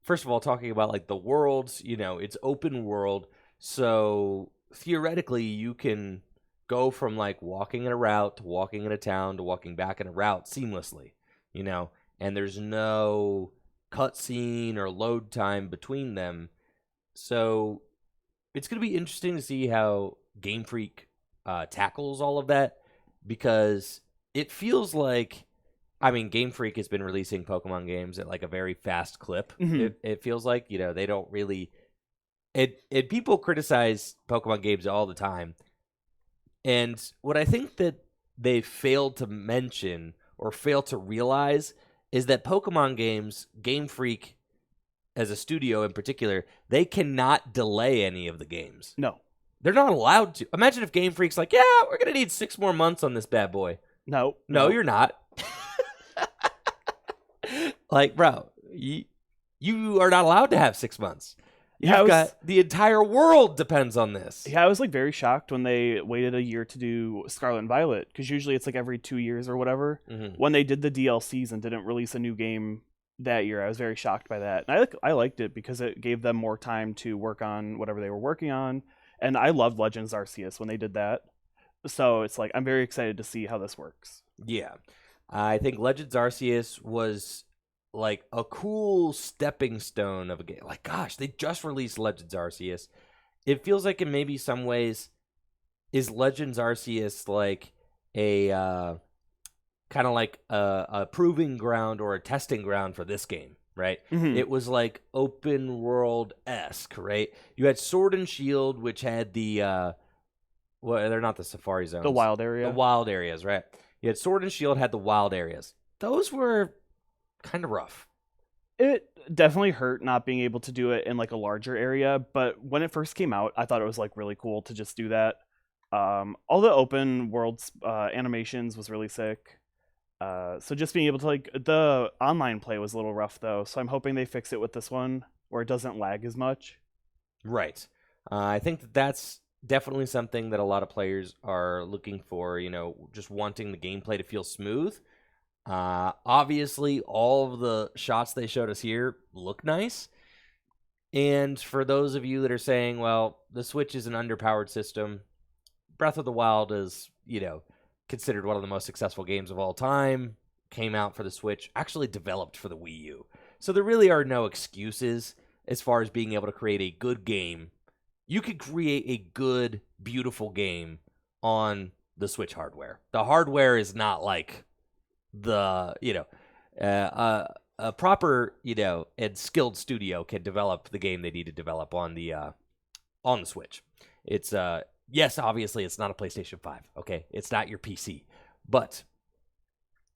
[SPEAKER 1] first of all, talking about like the worlds, it's open world. So theoretically you can go from like walking in a route to walking in a town to walking back in a route seamlessly, and there's no cutscene or load time between them. So it's going to be interesting to see how Game Freak tackles all of that, because it feels like, Game Freak has been releasing Pokemon games at like a very fast clip. Mm-hmm. It feels like, they don't really... People criticize Pokemon games all the time. And what I think that they failed to mention or failed to realize is that Pokemon games, Game Freak as a studio in particular, they cannot delay any of the games.
[SPEAKER 2] No.
[SPEAKER 1] They're not allowed to. Imagine if Game Freak's like, yeah, we're going to need 6 more months on this bad boy.
[SPEAKER 2] No,
[SPEAKER 1] you're not. Like, bro, you are not allowed to have 6 months. The entire world depends on this.
[SPEAKER 2] Yeah, I was like very shocked when they waited a year to do Scarlet and Violet, because usually it's like every 2 years or whatever. Mm-hmm. When they did the DLCs and didn't release a new game that year, I was very shocked by that. And I liked it because it gave them more time to work on whatever they were working on. And I loved Legends Arceus when they did that. So it's like, I'm very excited to see how this works.
[SPEAKER 1] Yeah. I think Legends Arceus was like a cool stepping stone of a game. Like, gosh, they just released Legends Arceus. It feels like in maybe some ways, is Legends Arceus like a kind of like a proving ground or a testing ground for this game, right?
[SPEAKER 2] Mm-hmm.
[SPEAKER 1] It was like open world-esque, right? You had Sword and Shield, which had the well, they're not the Safari Zones.
[SPEAKER 2] The wild area.
[SPEAKER 1] The wild areas, right? You had Sword and Shield had the wild areas. Those were kind of rough.
[SPEAKER 2] It definitely hurt not being able to do it in like a larger area, but when it first came out, I thought it was like really cool to just do that. All the open worlds animations was really sick. So just being able to like the online play was a little rough though, so I'm hoping they fix it with this one where it doesn't lag as much.
[SPEAKER 1] Right. I think that's definitely something that a lot of players are looking for, you know, just wanting the gameplay to feel smooth. Obviously, all of the shots they showed us here look nice. And for those of you that are saying, well, the Switch is an underpowered system, Breath of the Wild is, you know, considered one of the most successful games of all time, came out for the Switch, actually developed for the Wii U. So there really are no excuses as far as being able to create a good game. You could create a good, beautiful game on the Switch hardware. The hardware is not like the, you know, a proper, you know, and skilled studio can develop the game they need to develop on the Switch. It's yes, obviously it's not a PlayStation 5, okay? It's not your PC. But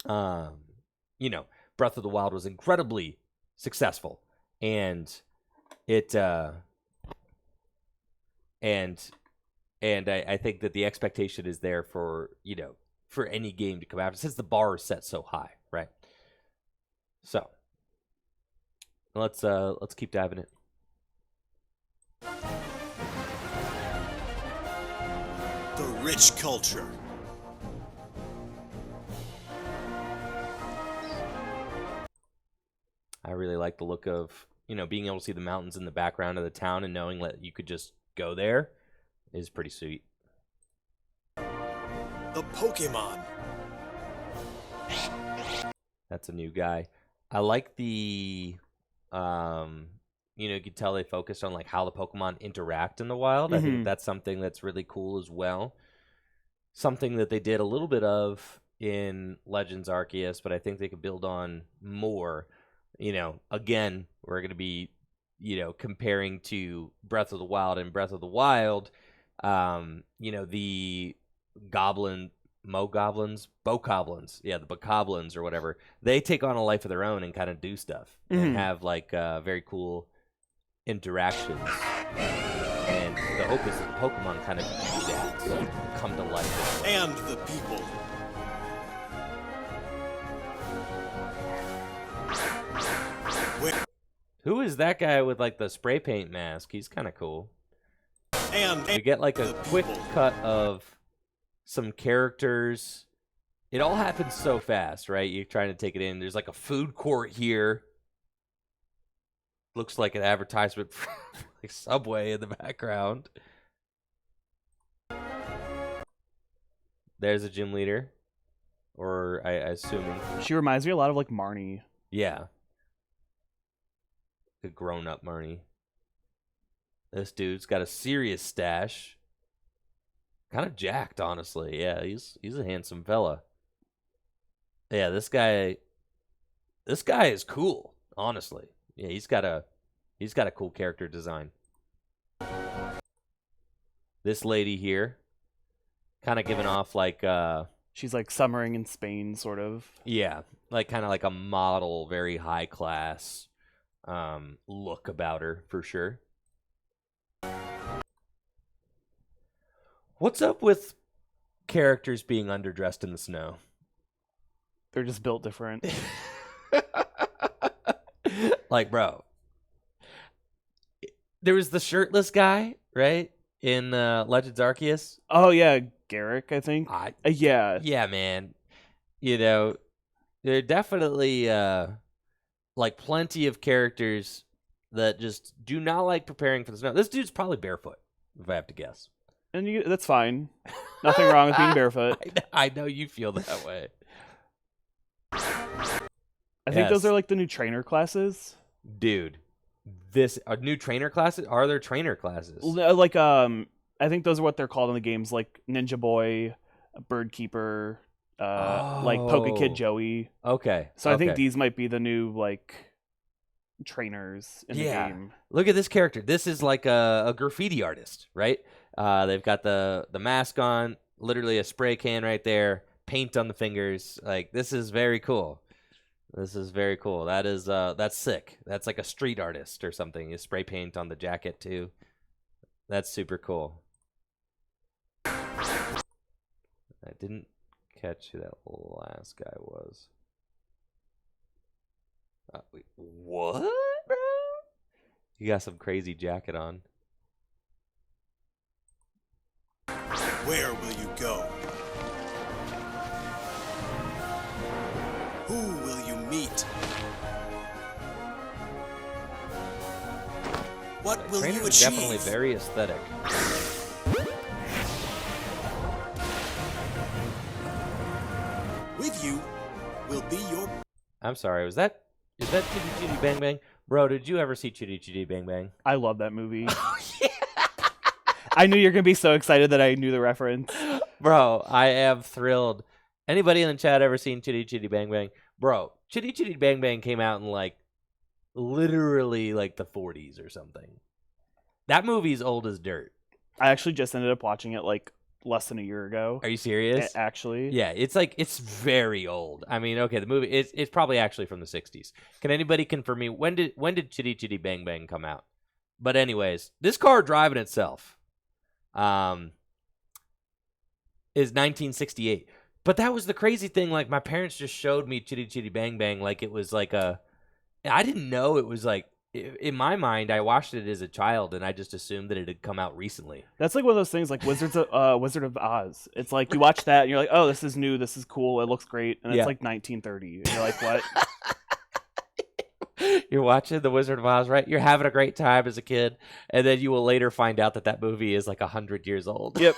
[SPEAKER 1] you know, Breath of the Wild was incredibly successful, and it and I think that the expectation is there for, you know, for any game to come after, since the bar is set so high, right? So let's keep diving in.
[SPEAKER 6] The rich culture.
[SPEAKER 1] I really like the look of, you know, being able to see the mountains in the background of the town and knowing that you could just go there is pretty sweet.
[SPEAKER 6] The Pokémon.
[SPEAKER 1] That's a new guy. I like the, you know, you can tell they focused on like how the Pokemon interact in the wild. I think that's something that's really cool as well. Something that they did a little bit of in Legends Arceus, but I think they could build on more. You know, again, we're going to be, you know, comparing to Breath of the Wild and Breath of the Wild. You know, the Bokoblins, yeah, the Bokoblins or whatever, they take on a life of their own and kind of do stuff and have like very cool interactions. And the hope is that the Pokemon kind of do that, come to life.
[SPEAKER 6] And the people.
[SPEAKER 1] Who is that guy with like the spray paint mask? He's kind of cool.
[SPEAKER 6] And
[SPEAKER 1] you get like a quick cut of some characters. It all happens so fast, right? You're trying to take it in. There's like a food court here. Looks like an advertisement for like Subway in the background. There's a gym leader, or I assuming.
[SPEAKER 2] She reminds me a lot of like Marnie.
[SPEAKER 1] Yeah. The grown-up Marnie. This dude's got a serious stash. Kind of jacked, honestly. Yeah, he's a handsome fella. Yeah, this guy is cool, honestly. Yeah, he's got a cool character design. This lady here, kind of giving off like
[SPEAKER 2] she's like summering in Spain, sort of.
[SPEAKER 1] Yeah, like kind of like a model, very high class look about her for sure. What's up with characters being underdressed in the snow?
[SPEAKER 2] They're just built different.
[SPEAKER 1] Like, bro, there was the shirtless guy, right, in Legends Arceus.
[SPEAKER 2] Oh yeah, Garrick, I think. Yeah.
[SPEAKER 1] Yeah, man. You know, there are definitely like plenty of characters that just do not like preparing for the snow. This dude's probably barefoot, if I have to guess.
[SPEAKER 2] And that's fine. Nothing wrong with being barefoot.
[SPEAKER 1] I know you feel that way.
[SPEAKER 2] I think those
[SPEAKER 1] Yes.
[SPEAKER 2] are like the new trainer classes.
[SPEAKER 1] Dude, this are new trainer classes? Are there trainer classes?
[SPEAKER 2] Like I think those are what they're called in the games, like Ninja Boy, Bird Keeper, like Pokekid
[SPEAKER 1] Oh.
[SPEAKER 2] Joey.
[SPEAKER 1] Okay.
[SPEAKER 2] So I think
[SPEAKER 1] okay.
[SPEAKER 2] these might be the new like trainers in
[SPEAKER 1] Yeah.
[SPEAKER 2] the game.
[SPEAKER 1] Look at this character. This is like a graffiti artist, right? They've got the mask on, literally a spray can right there, paint on the fingers. Like, this is very cool. This is very cool. That's sick. That's like a street artist or something. You spray paint on the jacket too. That's super cool. I didn't catch who that last guy was. Wait, what, bro? You got some crazy jacket on.
[SPEAKER 6] Where will you go? Who will you meet? What will
[SPEAKER 1] Trainer
[SPEAKER 6] you
[SPEAKER 1] is
[SPEAKER 6] achieve?
[SPEAKER 1] definitely very aesthetic.
[SPEAKER 6] With you will be your...
[SPEAKER 1] I'm sorry, is that Chitty Chitty Bang Bang? Bro, did you ever see Chitty Chitty Bang Bang?
[SPEAKER 2] I love that movie. I knew you were gonna be so excited that I knew the reference.
[SPEAKER 1] Bro, I am thrilled. Anybody in the chat ever seen Chitty Chitty Bang Bang? Bro, Chitty Chitty Bang Bang came out in like literally like the 40s or something. That movie's old as dirt.
[SPEAKER 2] I actually just ended up watching it like less than a year ago.
[SPEAKER 1] Are you serious?
[SPEAKER 2] Actually,
[SPEAKER 1] Yeah, it's very old. I mean, okay, the movie it's probably actually from the 60s. Can anybody confirm me when did Chitty Chitty Bang Bang come out? But anyways, this car driving itself is 1968. But that was the crazy thing. Like, my parents just showed me Chitty Chitty Bang Bang like it was like I didn't know it was like, in my mind, I watched it as a child and I just assumed that it had come out recently.
[SPEAKER 2] that's like one of those things like Wizard of Oz. It's like you watch that and you're like, oh, this is new, this is cool, it looks great, and
[SPEAKER 1] Yeah.
[SPEAKER 2] it's like 1930. And you're like, what?
[SPEAKER 1] You're watching The Wizard of Oz, right? You're having a great time as a kid, and then you will later find out that movie is like 100 years old.
[SPEAKER 2] Yep.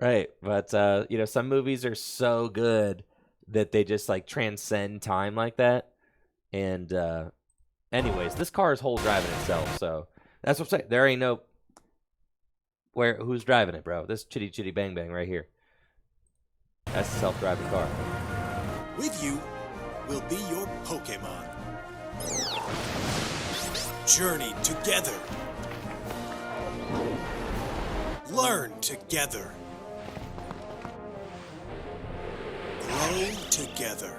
[SPEAKER 1] Right, but some movies are so good that they just like transcend time like that. And anyways, this car is whole driving itself, so that's what I'm saying. There ain't no who's driving it, bro. This Chitty Chitty Bang Bang right here. That's a self-driving car.
[SPEAKER 6] With you will be your Pokémon. Journey together. Learn together. Grow together.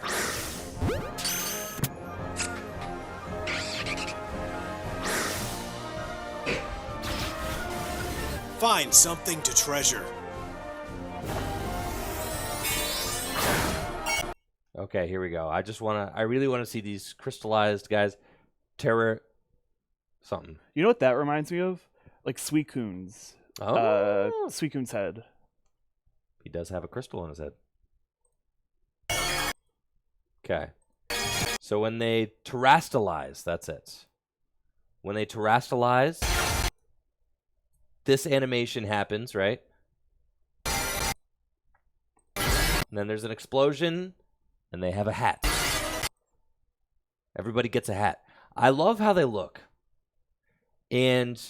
[SPEAKER 6] Find something to treasure.
[SPEAKER 1] Okay, here we go. I really want to see these crystallized guys. Terror something.
[SPEAKER 2] You know what that reminds me of? Like Suicune's.
[SPEAKER 1] Oh.
[SPEAKER 2] Suicune's head.
[SPEAKER 1] He does have a crystal on his head. Okay. So when they terrastalize, that's it. When they terrastalize, this animation happens, right? And then there's an explosion, and they have a hat. Everybody gets a hat. I love how they look. And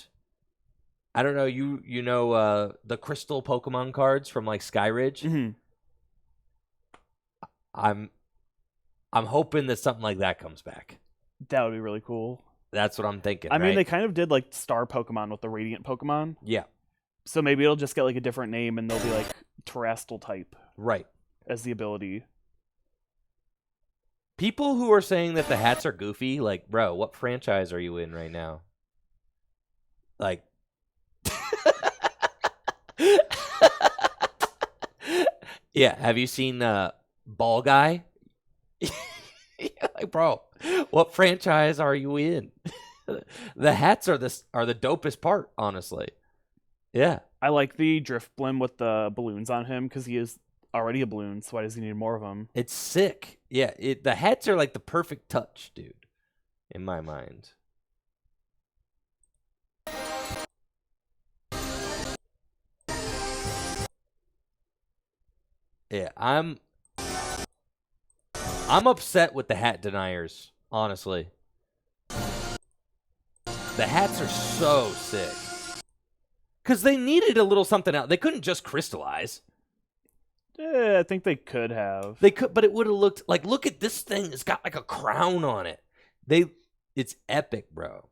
[SPEAKER 1] I don't know, you know the crystal Pokemon cards from like Skyridge?
[SPEAKER 2] Mm-hmm.
[SPEAKER 1] I'm hoping that something like that comes back.
[SPEAKER 2] That would be really cool.
[SPEAKER 1] That's what I'm thinking.
[SPEAKER 2] I mean,
[SPEAKER 1] right?
[SPEAKER 2] they kind of did like Star Pokemon with the Radiant Pokemon.
[SPEAKER 1] Yeah,
[SPEAKER 2] So maybe it'll just get like a different name and they'll be like Terrestrial type
[SPEAKER 1] right.
[SPEAKER 2] as the ability.
[SPEAKER 1] People who are saying that the hats are goofy, like, bro, what franchise are you in right now? Like, yeah, have you seen Ball Guy? Like, bro, what franchise are you in? The hats are the dopest part, honestly. Yeah.
[SPEAKER 2] I like the Drifblim with the balloons on him because he is already a balloon, so why does he need more of them?
[SPEAKER 1] It's sick. Yeah, the hats are like the perfect touch, dude, in my mind. Yeah, I'm upset with the hat deniers, honestly. The hats are so sick. Because they needed a little something out. They couldn't just crystallize.
[SPEAKER 2] I think they could have.
[SPEAKER 1] They could, but it would have looked like, look at this thing. It's got like a crown on it. It's epic, bro.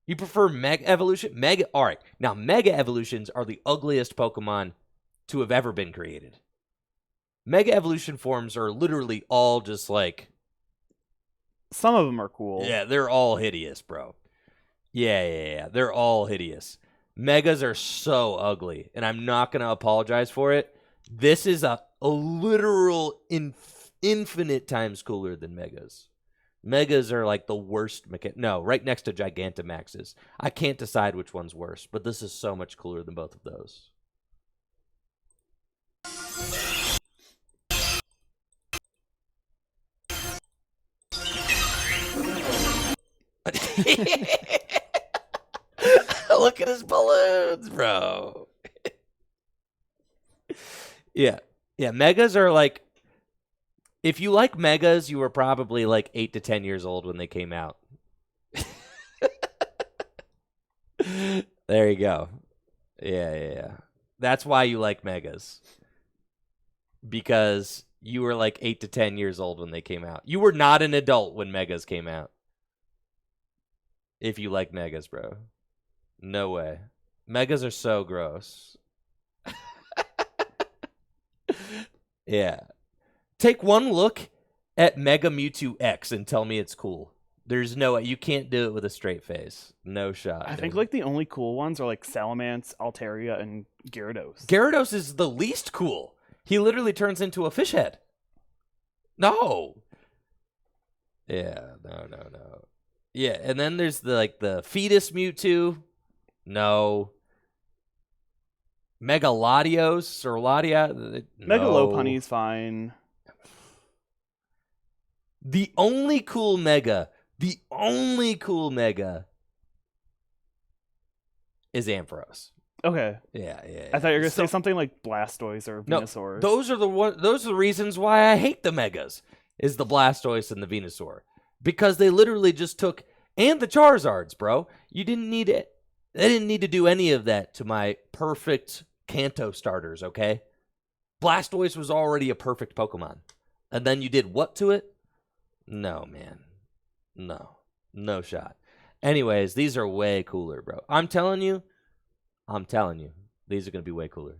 [SPEAKER 1] You prefer Mega Evolution? All right. Now, Mega Evolutions are the ugliest Pokemon to have ever been created. Mega Evolution forms are literally all just like...
[SPEAKER 2] Some of them are cool.
[SPEAKER 1] Yeah, they're all hideous, bro. Yeah. They're all hideous. Megas are so ugly, and I'm not going to apologize for it. This is a literal infinite times cooler than Megas. Megas are like the worst No, right next to Gigantamaxes. I can't decide which one's worse, but this is so much cooler than both of those. Look at his balloons, bro. Yeah, Megas are like... If you like Megas, you were probably like 8 to 10 years old when they came out. There you go. Yeah. That's why you like Megas. Because you were like 8 to 10 years old when they came out. You were not an adult when Megas came out. If you like Megas, bro. No way. Megas are so gross. Yeah. Take one look at Mega Mewtwo X and tell me it's cool. There's no way. You can't do it with a straight face. No shot.
[SPEAKER 2] I think like the only cool ones are like Salamence, Altaria, and Gyarados.
[SPEAKER 1] Gyarados is the least cool. He literally turns into a fish head. No. Yeah, no. Yeah, and then there's the fetus Mewtwo. No. Megalodios or Ladia. No.
[SPEAKER 2] Megalopunny's fine.
[SPEAKER 1] The only cool Mega is Ampharos.
[SPEAKER 2] Okay.
[SPEAKER 1] Yeah.
[SPEAKER 2] I thought you were gonna say something like Blastoise or Venusaur.
[SPEAKER 1] No, those are the reasons why I hate the Megas. Is the Blastoise and the Venusaur, because they literally just took, and the Charizards, bro. You didn't need it. They didn't need to do any of that to my perfect Kanto starters. Okay, Blastoise was already a perfect Pokemon, and then you did what to it? No, man. No shot. Anyways, these are way cooler, bro. I'm telling you, these are going to be way cooler.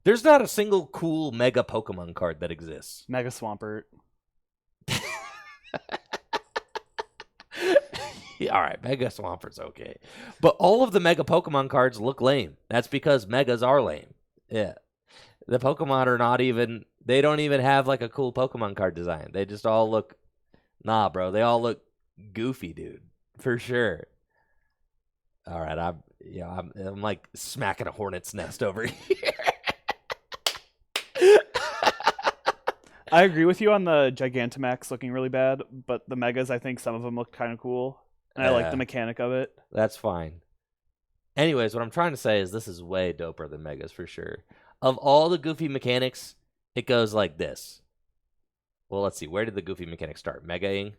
[SPEAKER 1] There's not a single cool Mega Pokemon card that exists.
[SPEAKER 2] Mega Swampert.
[SPEAKER 1] All right, Mega Swampert's okay. But all of the Mega Pokemon cards look lame. That's because Megas are lame. Yeah. The Pokemon are not even... They don't even have like a cool Pokemon card design. They just all look... Nah, bro. They all look goofy, dude. For sure. All right, I'm like smacking a hornet's nest over here.
[SPEAKER 2] I agree with you on the Gigantamax looking really bad, but the Megas, I think some of them look kind of cool, and I like the mechanic of it.
[SPEAKER 1] That's fine. Anyways, what I'm trying to say is this is way doper than Megas for sure. Of all the goofy mechanics, it goes like this. Well, let's see. Where did the goofy mechanics start? Mega-ing?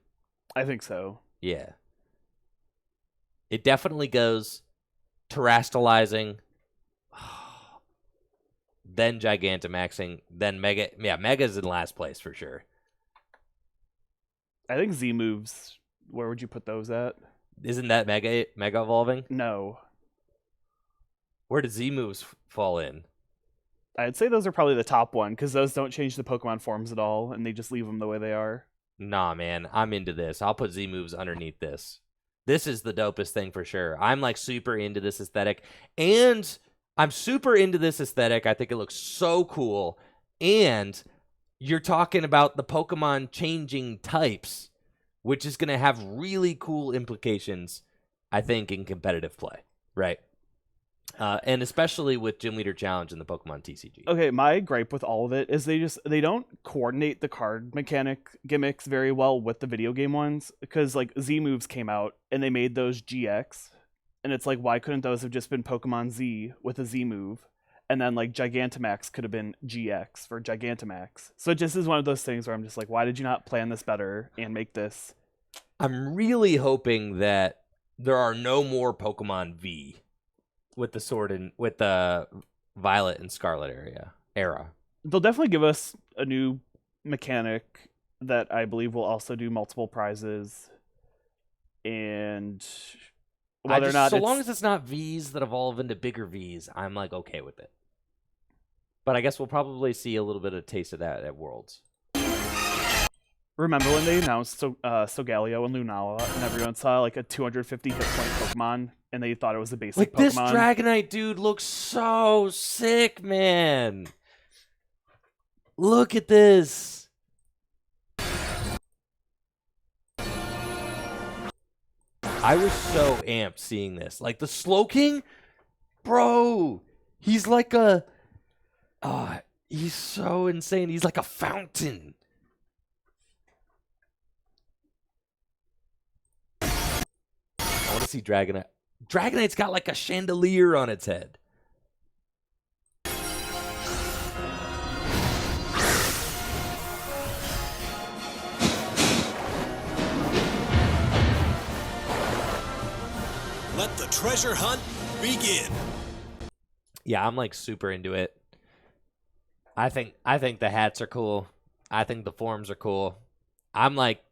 [SPEAKER 2] I think so.
[SPEAKER 1] Yeah. It definitely goes terastallizing, then Gigantamaxing, then Mega. Yeah, Mega's in last place for sure.
[SPEAKER 2] I think Z moves. Where would you put those at?
[SPEAKER 1] Isn't that Mega evolving?
[SPEAKER 2] No.
[SPEAKER 1] Where did Z moves fall in?
[SPEAKER 2] I'd say those are probably the top one, because those don't change the Pokemon forms at all, and they just leave them the way they are.
[SPEAKER 1] Nah, man, I'm into this. I'll put Z moves underneath this. This is the dopest thing for sure. I'm like super into this aesthetic, and I'm super into this aesthetic. I think it looks so cool, and you're talking about the Pokemon changing types, which is going to have really cool implications, I think, in competitive play, right? And especially with Gym Leader Challenge and the Pokemon TCG.
[SPEAKER 2] Okay, my gripe with all of it is they don't coordinate the card mechanic gimmicks very well with the video game ones, because like Z moves came out and they made those GX, and it's like, why couldn't those have just been Pokemon Z with a Z move? and then like Gigantamax could have been GX for Gigantamax. So it just is one of those things where I'm just like, why did you not plan this better and make this?
[SPEAKER 1] I'm really hoping that there are no more Pokemon V with the Violet and Scarlet era.
[SPEAKER 2] They'll definitely give us a new mechanic that I believe will also do multiple prizes, and whether or not
[SPEAKER 1] so long as it's not Vs that evolve into bigger Vs, I'm like okay with it. But I guess we'll probably see a little bit of taste of that at Worlds.
[SPEAKER 2] Remember when they announced Solgaleo and Lunala, and everyone saw like a 250 hit point Pokemon, and they thought it was a basic
[SPEAKER 1] like
[SPEAKER 2] Pokemon?
[SPEAKER 1] This Dragonite dude looks so sick, man. Look at this. I was so amped seeing this. Like the Slowking, bro, he's like he's so insane. He's like a fountain. I want to see Dragonite. Dragonite's got like a chandelier on its head.
[SPEAKER 6] Let the treasure hunt begin.
[SPEAKER 1] Yeah, I'm like super into it. I think the hats are cool. I think the forms are cool. I'm like,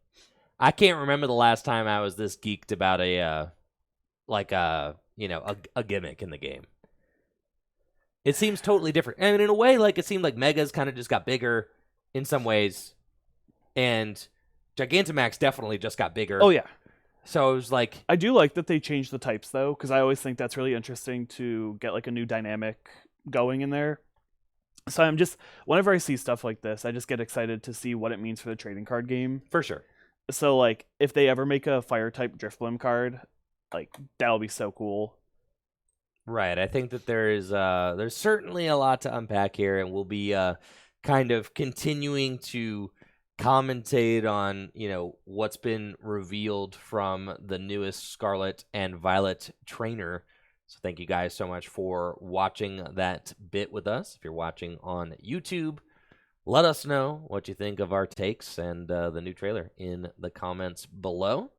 [SPEAKER 1] I can't remember the last time I was this geeked about a gimmick in the game. It seems totally different. And in a way, like it seemed like Megas kind of just got bigger in some ways, and Gigantamax definitely just got bigger.
[SPEAKER 2] Oh yeah.
[SPEAKER 1] So it was like,
[SPEAKER 2] I do like that they changed the types though, because I always think that's really interesting to get like a new dynamic going in there. So I'm just, whenever I see stuff like this, I just get excited to see what it means for the trading card game.
[SPEAKER 1] for sure.
[SPEAKER 2] So like if they ever make a fire type Drifblim card, like that'll be so cool.
[SPEAKER 1] Right. I think that there's certainly a lot to unpack here, and we'll be kind of continuing to commentate on, what's been revealed from the newest Scarlet and Violet trainer. So thank you guys so much for watching that bit with us. If you're watching on YouTube, let us know what you think of our takes and the new trailer in the comments below.